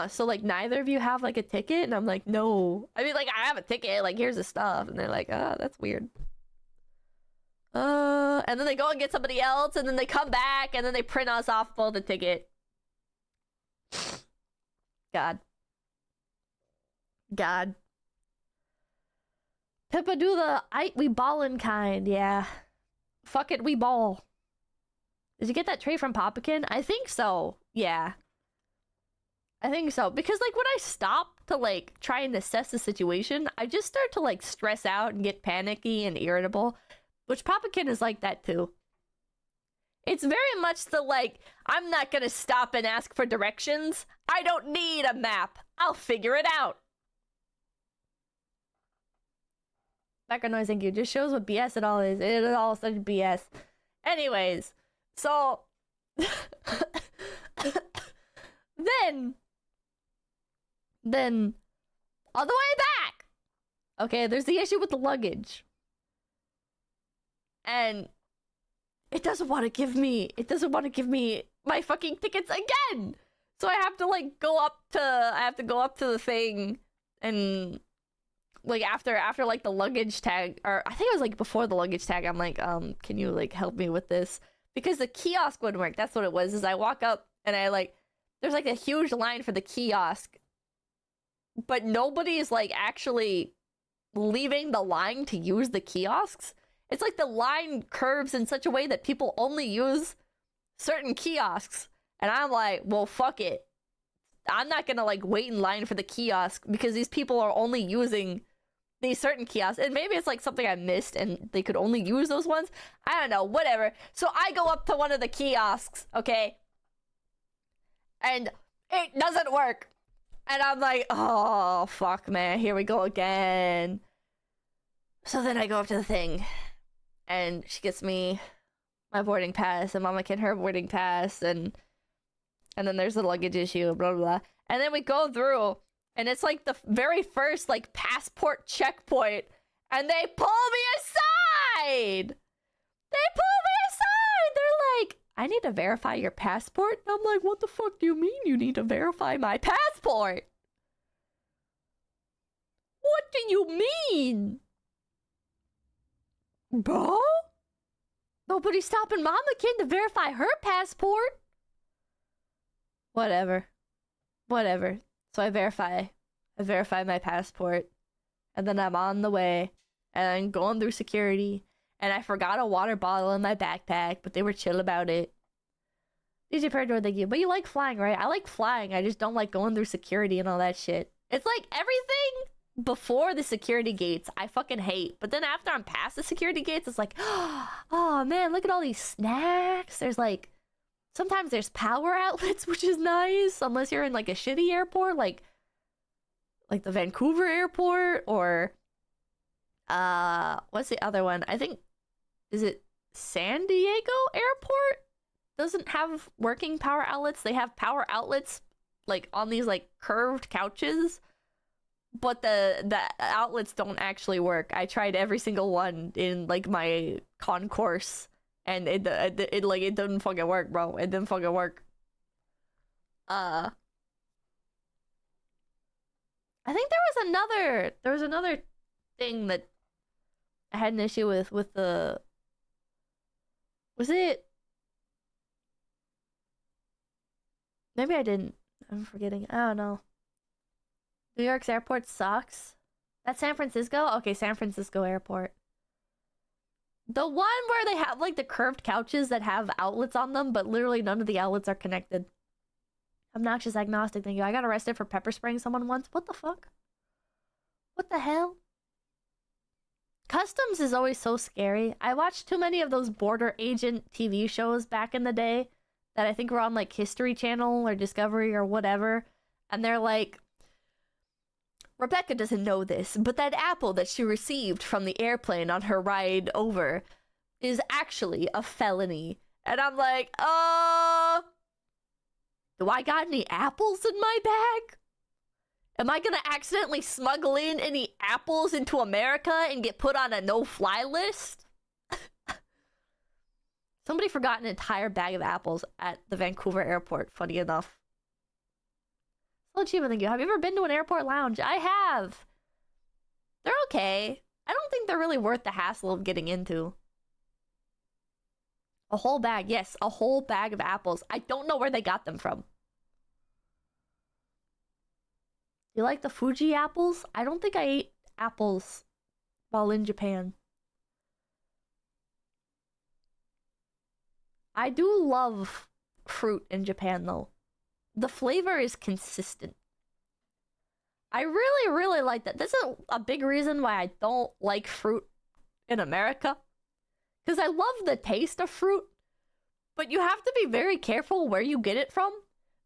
so like neither of you have like a ticket? And I'm like, no. I mean, like, I have a ticket, like, here's the stuff. And they're like, that's weird. And then they go and get somebody else, and then they come back, and then they print us off both the ticket. God. Pippa do the we ballin' kind, yeah. Fuck it, we ball. Did you get that tray from Papakin? I think so, yeah. I think so, because like when I stop to like try and assess the situation, I just start to like stress out and get panicky and irritable, which Papakin is like that too. It's very much the like, I'm not gonna stop and ask for directions. I don't need a map. I'll figure it out. Background noise, thank you. Just shows what BS it all is. It is all such BS. Anyways, so then on the way back, okay, there's the issue with the luggage, and it doesn't want to give me my fucking tickets again. So I have to like go up to the thing, and like after like the luggage tag, or I think it was like before the luggage tag, I'm like, can you like help me with this? Because the kiosk wouldn't work. That's what it was. Is I walk up and I like, there's like a huge line for the kiosk, but nobody's like actually leaving the line to use the kiosks. It's like the line curves in such a way that people only use certain kiosks. And I'm like, well, fuck it. I'm not gonna like wait in line for the kiosk because these people are only using these certain kiosks. And maybe it's like something I missed and they could only use those ones. I don't know, whatever. So I go up to one of the kiosks, okay? And it doesn't work. And I'm like, oh, fuck, man. Here we go again. So then I go up to the thing. And she gets me my boarding pass. And Mama can her boarding pass. And then there's the luggage issue, blah, blah, blah. And then we go through. And it's like the very first, like, passport checkpoint. And they pull me aside! They pull me aside! They're like, I need to verify your passport. And I'm like, what the fuck do you mean you need to verify my passport? What do you mean? Bro? Nobody's stopping Mama Kid to verify her passport. Whatever. So I verify my passport, and then I'm on the way, and I'm going through security, and I forgot a water bottle in my backpack, but they were chill about it. DJ Parador, thank you. But you like flying, right? I like flying. I just don't like going through security and all that shit. It's like everything before the security gates, I fucking hate. But then after I'm past the security gates, it's like, oh man, look at all these snacks. There's like, sometimes there's power outlets, which is nice. Unless you're in like a shitty airport, like the Vancouver airport, or what's the other one? I think, is it San Diego airport? Doesn't have working power outlets. They have power outlets like on these like curved couches, but the outlets don't actually work. I tried every single one in like my concourse, and it didn't fucking work, bro. It didn't fucking work. I think there was another thing that I had an issue with the, was it? Maybe I didn't. I'm forgetting. I don't know. New York's airport sucks. That's San Francisco? Okay, San Francisco airport. The one where they have like the curved couches that have outlets on them, but literally none of the outlets are connected. Obnoxious agnostic, thank you. I got arrested for pepper spraying someone once. What the fuck? What the hell? Customs is always so scary. I watched too many of those border agent TV shows back in the day that I think were on like History Channel or Discovery or whatever. And they're like, Rebecca doesn't know this, but that apple that she received from the airplane on her ride over is actually a felony. And I'm like, do I got any apples in my bag? Am I gonna accidentally smuggle in any apples into America and get put on a no-fly list? Somebody forgot an entire bag of apples at the Vancouver airport, funny enough. So cheap, thank you. Have you ever been to an airport lounge? I have. They're okay. I don't think they're really worth the hassle of getting into. A whole bag, yes, a whole bag of apples. I don't know where they got them from. You like the Fuji apples? I don't think I ate apples while in Japan. I do love fruit in Japan, though. The flavor is consistent. I really, really like that. This is a big reason why I don't like fruit in America. Because I love the taste of fruit, but you have to be very careful where you get it from.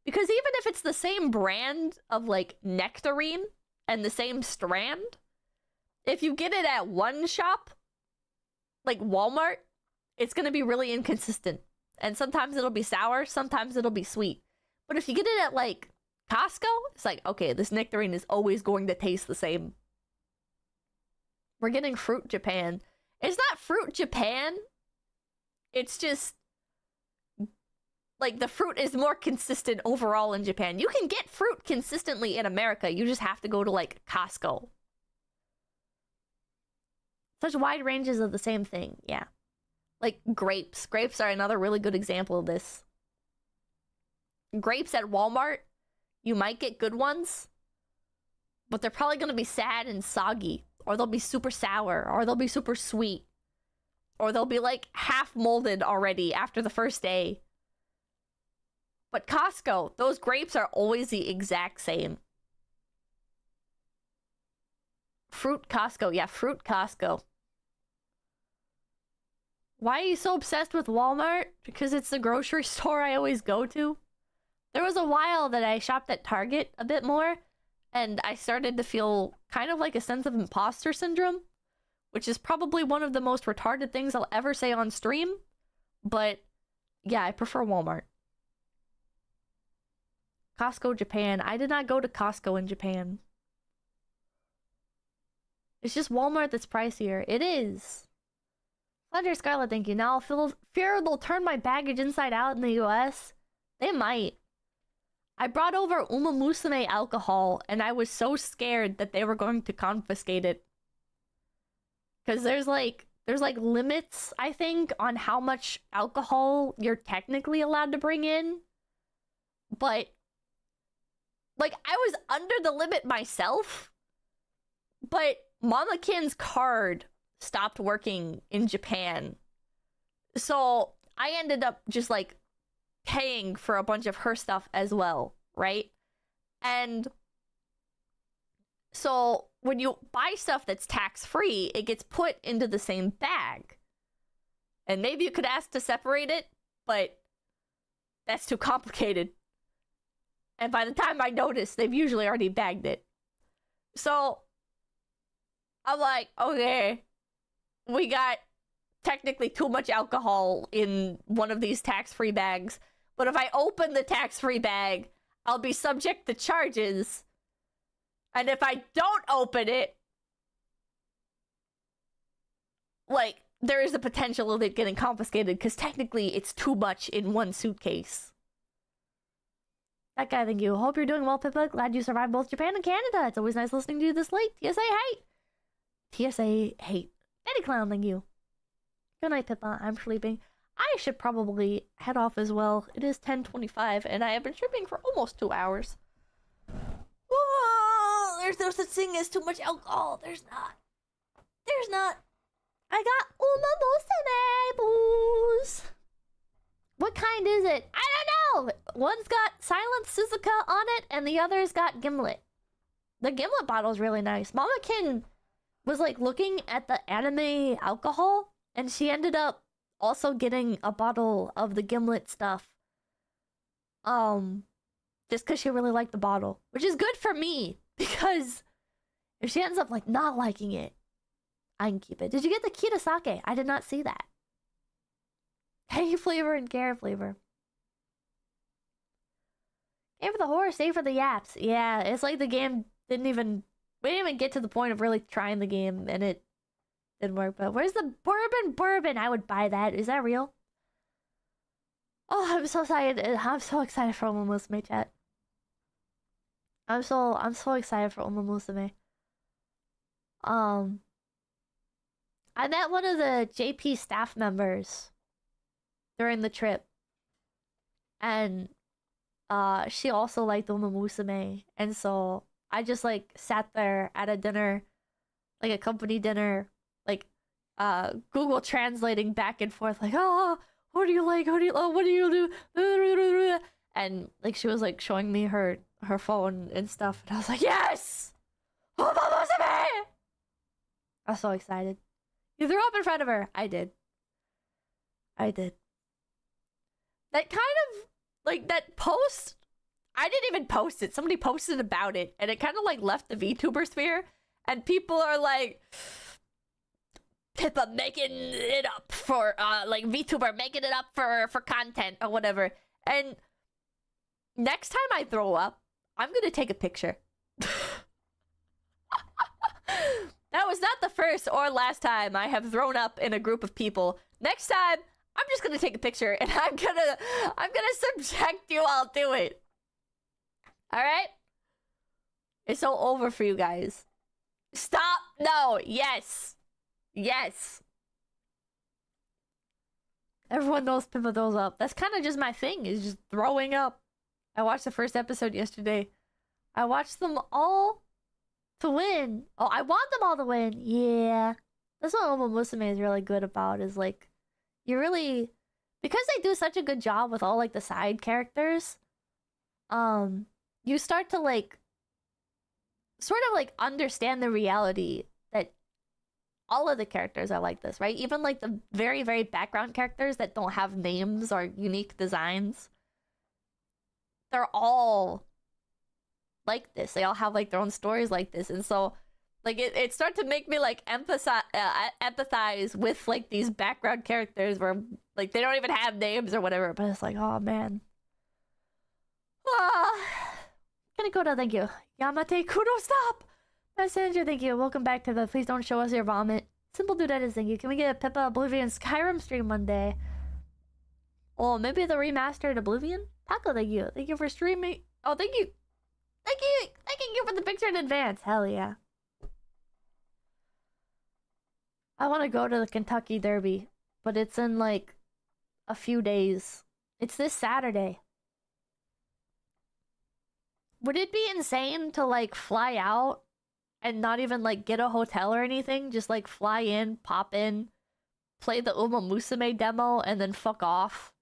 Because even if it's the same brand of, like, nectarine and the same strand, if you get it at one shop, like Walmart, it's going to be really inconsistent. And sometimes it'll be sour, sometimes it'll be sweet. But if you get it at, like, Costco, it's like, okay, this nectarine is always going to taste the same. We're getting Fruit Japan. It's not Fruit Japan. It's just, like, the fruit is more consistent overall in Japan. You can get fruit consistently in America. You just have to go to, like, Costco. Such wide ranges of the same thing, yeah. Like, grapes. Grapes are another really good example of this. Grapes at Walmart, you might get good ones, but they're probably going to be sad and soggy, or they'll be super sour, or they'll be super sweet, or they'll be like half molded already after the first day. But Costco, those grapes are always the exact same. Fruit Costco, yeah, Fruit Costco. Why are you so obsessed with Walmart? Because it's the grocery store I always go to. There was a while that I shopped at Target a bit more, and I started to feel kind of like a sense of imposter syndrome, which is probably one of the most retarded things I'll ever say on stream. But yeah, I prefer Walmart. Costco Japan. I did not go to Costco in Japan. It's just Walmart that's pricier. It is. Thunder Scarlet, thank you. Now I'll fear they'll turn my baggage inside out in the US. They might. I brought over 𝐒𝐴𝐴 alcohol, and I was so scared that they were going to confiscate it. Because there's like there's like limits, I think, on how much alcohol you're technically allowed to bring in. But like I was under the limit myself, but Mamakin's card stopped working in Japan. So I ended up just like paying for a bunch of her stuff as well, right? And so when you buy stuff that's tax-free, it gets put into the same bag. And maybe you could ask to separate it, but that's too complicated. And by the time I notice, they've usually already bagged it. So I'm like, okay, we got technically too much alcohol in one of these tax-free bags. But if I open the tax-free bag, I'll be subject to charges. And if I don't open it, like, there is a potential of it getting confiscated because technically it's too much in one suitcase. That guy, thank you. Hope you're doing well, Pippa. Glad you survived both Japan and Canada. It's always nice listening to you this late. TSA hate. TSA hate. Betty Clown, thank you. Good night, Pippa. I'm sleeping. I should probably head off as well. It is 10:25 and I have been streaming for almost 2 hours. Oh, there's no such thing as too much alcohol. There's not. There's not. I got Uma Musume booze. What kind is it? I don't know. One's got Silent Suzuka on it, and the other's got Gimlet. The Gimlet bottle is really nice. Mamakin was like looking at the anime alcohol, and she ended up also getting a bottle of the Gimlet stuff. Just because she really liked the bottle, which is good for me because if she ends up like not liking it, I can keep it. Did you get the Kitasake? I did not see that. Hey, flavor and care flavor. Aim for the horse, aim for the yaps. Yeah, it's like the game we didn't even get to the point of really trying the game and it didn't work. But where's the bourbon? I would buy that. Is that real? Oh, I'm so excited. I'm so excited for Uma Musume, chat. I'm so excited for Uma Musume. I met one of the JP staff members during the trip, and she also liked Uma Musume, and so I just like sat there at a dinner, like a company dinner, like Google translating back and forth, like, oh, what do you like? What do you do? And like she was like showing me her phone and stuff, and I was like, yes, Uma Musume! I was so excited. You threw up in front of her. I did. That kind of, like, that post, I didn't even post it. Somebody posted about it, and it kind of, like, left the VTuber sphere, and people are like, Pippa making it up for, like, VTuber making it up for content or whatever. And next time I throw up, I'm gonna take a picture. That was not the first or last time I have thrown up in a group of people. Next time, I'm just gonna take a picture and I'm gonna subject you all to it. Alright? It's so over for you guys. Stop! No! Yes! Yes! Everyone knows Pippa throws up. That's kind of just my thing, is just throwing up. I watched the first episode yesterday. I watched them all to win. Oh, I want them all to win. Yeah. That's what Uma Musume is really good about, is like, you really, because they do such a good job with all like the side characters, you start to like sort of like understand the reality that all of the characters are like this, right? Even like the very, very background characters that don't have names or unique designs, they're all like this. They all have like their own stories like this, and so like it started to make me like empathize with like these background characters where like they don't even have names or whatever, but it's like, oh man. Kaneko, thank you. Yamate Kudo, stop! Messenger, thank you. Welcome back to the Please Don't Show Us Your Vomit. Simple Dude, thank you. Can we get a Pippa Oblivion Skyrim stream one day? Oh, maybe the remastered Oblivion? Taco, thank you. Thank you for streaming. Oh, thank you. Thank you for the picture in advance. Hell yeah. I want to go to the Kentucky Derby, but it's in like a few days. It's this Saturday. Would it be insane to like fly out and not even like get a hotel or anything? Just like fly in, pop in, play the Uma Musume demo, and then fuck off?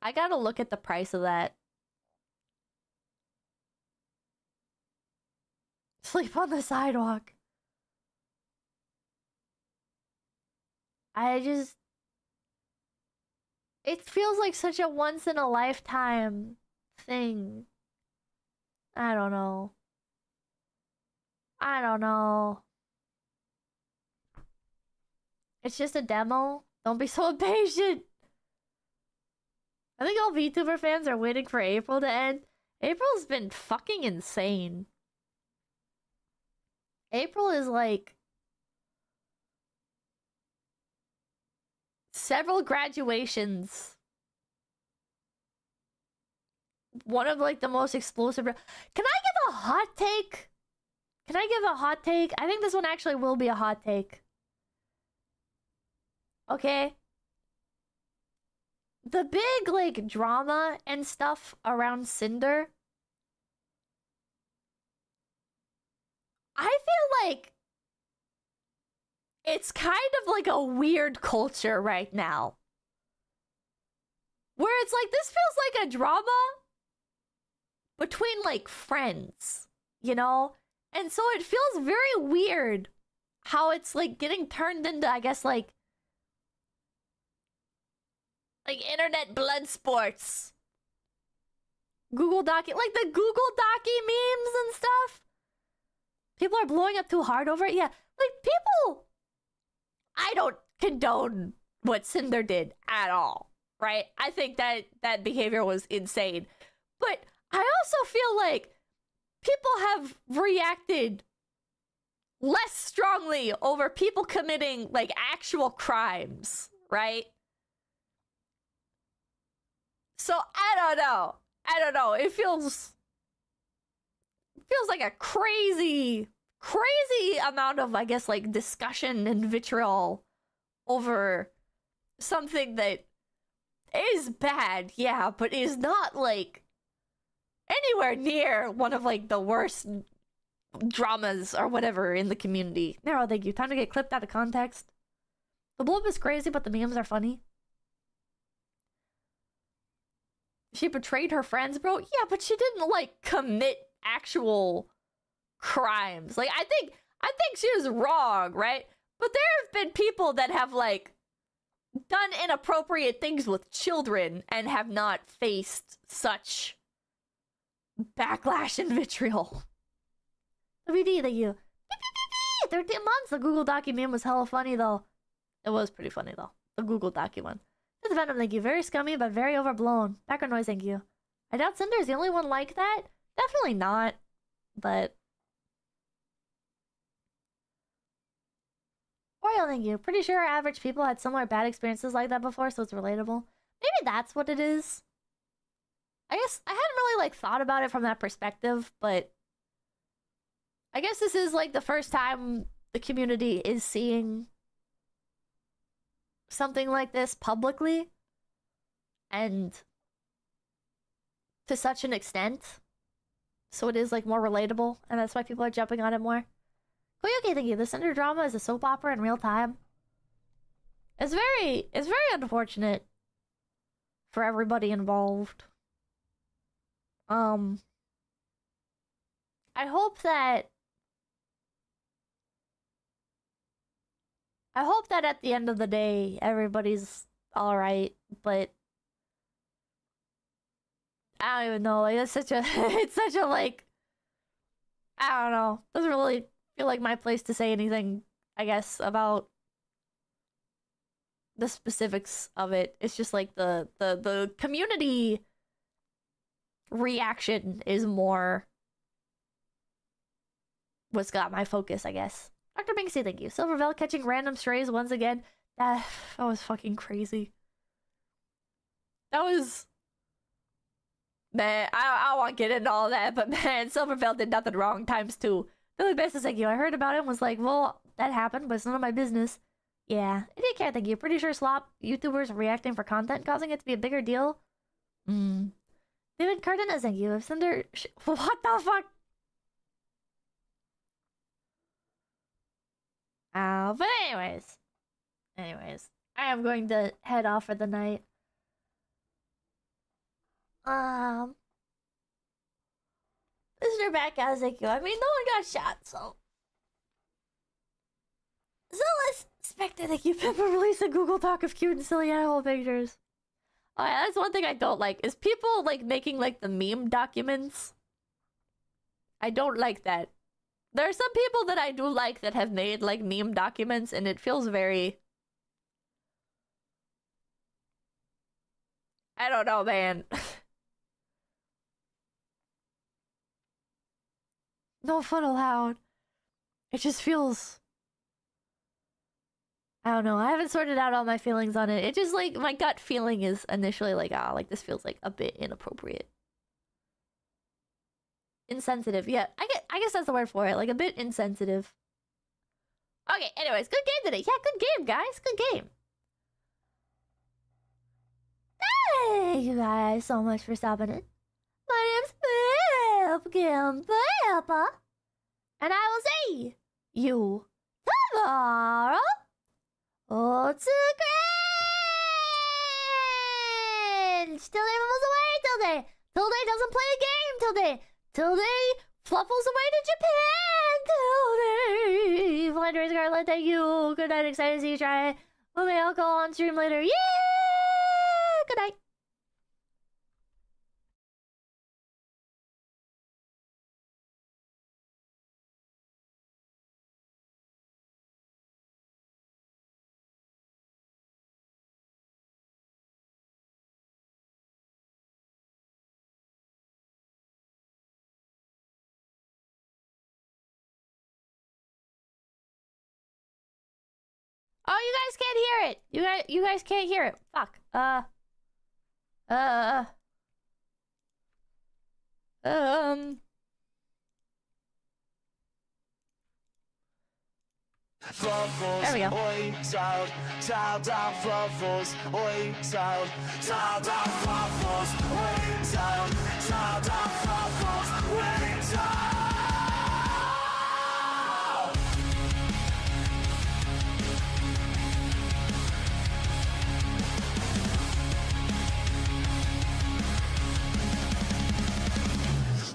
I gotta look at the price of that. Sleep on the sidewalk. It feels like such a once in a lifetime thing. I don't know. I don't know. It's just a demo. Don't be so impatient. I think all VTuber fans are waiting for April to end. April's been fucking insane. April is like several graduations. One of like the most explosive. Can I give a hot take? Can I give a hot take? I think this one actually will be a hot take. Okay. The big like drama and stuff around Cinder, I feel like it's kind of like a weird culture right now. Where it's like, this feels like a drama between like friends, you know? And so it feels very weird how it's like getting turned into, I guess, like internet blood sports. Google Docu, like the Google Docu memes and stuff. People are blowing up too hard over it. Yeah, like people, I don't condone what Cinder did at all, right? I think that behavior was insane. But I also feel like people have reacted less strongly over people committing like actual crimes, right? So I don't know. It feels like a crazy amount of, I guess, like discussion and vitriol over something that is bad, yeah, but is not like anywhere near one of like the worst dramas or whatever in the community. Nero, thank you. Time to get clipped out of context. The blow up is crazy, but the memes are funny. She betrayed her friends, bro. Yeah, but she didn't like commit actual crimes. Like I think she was wrong, right? But there have been people that have like done inappropriate things with children and have not faced such backlash and vitriol. WD, thank you. 13 months. The Google Docu meme was hella funny though. It was pretty funny though. The Google Docu one. This Venom, thank you. Very scummy, but very overblown. Background noise, thank you. I doubt Cinder is the only one like that. Definitely not. But Oreo, thank you. Pretty sure average people had similar bad experiences like that before, so it's relatable. Maybe that's what it is. I guess I hadn't really like thought about it from that perspective, but I guess this is like the first time the community is seeing something like this publicly and to such an extent. So it is like more relatable, and that's why people are jumping on it more. Koyoke, thank you. The Cinder drama is a soap opera in real time. It's very unfortunate for everybody involved. I hope that at the end of the day everybody's all right, but I don't even know. Like it's such a like, I don't know. Doesn't really feel like my place to say anything, I guess, about the specifics of it. It's just like the community reaction is more what's got my focus, I guess. Dr. Binksy, thank you. Silverville catching random strays once again. That was fucking crazy. That was Man, I don't want to get into all that, but man, Silverfell did nothing wrong ×2. Billy Bass is like, I heard about it and was like, well, that happened, but it's none of my business. Yeah, I didn't care, thank you. Pretty sure slop YouTubers reacting for content causing it to be a bigger deal. David Cardenas, thank you. If Cinder... What the fuck? But anyways. I am going to head off for the night. Mr. Backhouse, thank you. I mean, no one got shot, so... Zealous Spectre, thank you. Pepper released a Google Doc of cute and silly animal pictures. Oh yeah, that's one thing I don't like, is people, like, making, like, the meme documents. I don't like that. There are some people that I do like that have made, like, meme documents, and it feels very... I don't know, man. No fun allowed. It just feels... I don't know. I haven't sorted out all my feelings on it. It just, like, my gut feeling is initially like, like, this feels, like, a bit inappropriate. Insensitive. Yeah, I guess that's the word for it. Like, a bit insensitive. Okay, anyways, good game today. Yeah, good game, guys. Good game. Thank you guys so much for stopping in. My name's Peppa, and I will see you tomorrow. It's a cringe! Tilday was away Tilday! Tilday doesn't play a game Tilday! Tilday fluffles away to Japan Tilday! Flanders Scarlet, thank you! Good night, excited to see you try. Maybe I'll go on stream later. Yeah! Good night. Oh, you guys can't hear it. You guys can't hear it. Fuck. There we go. Oi, child, down, fluffles. Oi, child, down, fluffles. Oi, child, down, fluffles. Oi, child.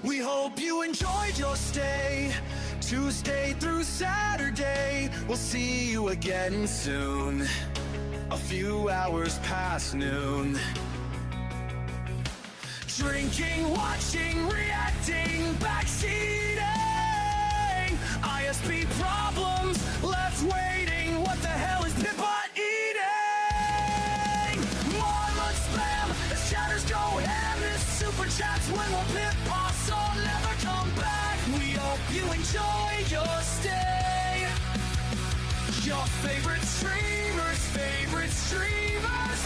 We hope you enjoyed your stay, Tuesday through Saturday. We'll see you again soon, a few hours past noon. Drinking, watching, reacting, backseating. ISP problems, left waiting. What the hell is Pippa eating? Marmot spam, the chatters go ham. This super chats when will Pippa all never come back. We hope you enjoy your stay. Your favorite streamers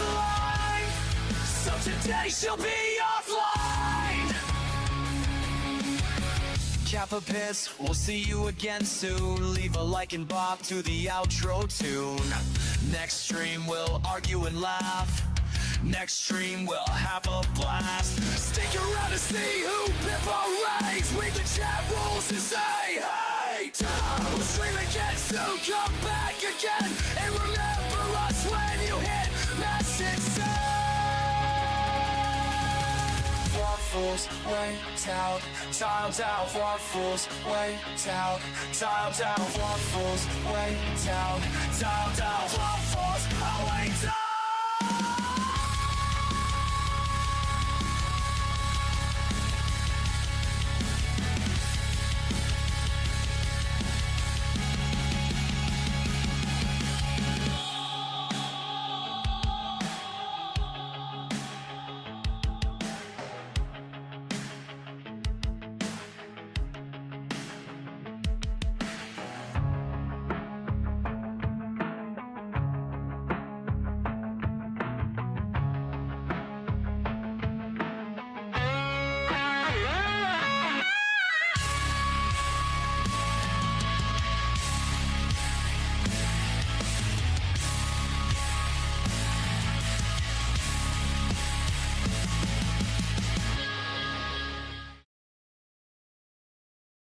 live. So today she'll be offline. 𝐒𝐿𝐴𝐵𝗶, we'll see you again soon. Leave a like and bop to the outro tune. Next stream we'll argue and laugh. Next stream we'll have a blast. Stick around to see who Pippa rags. Read the chat rules and say hey. We'll stream again soon, come back again. And remember us when you hit message send. Fluffles, wait out. Time's out, Fluffles, wait out. Time's out, Fluffles, wait out. Time's out, Fluffles, wait out.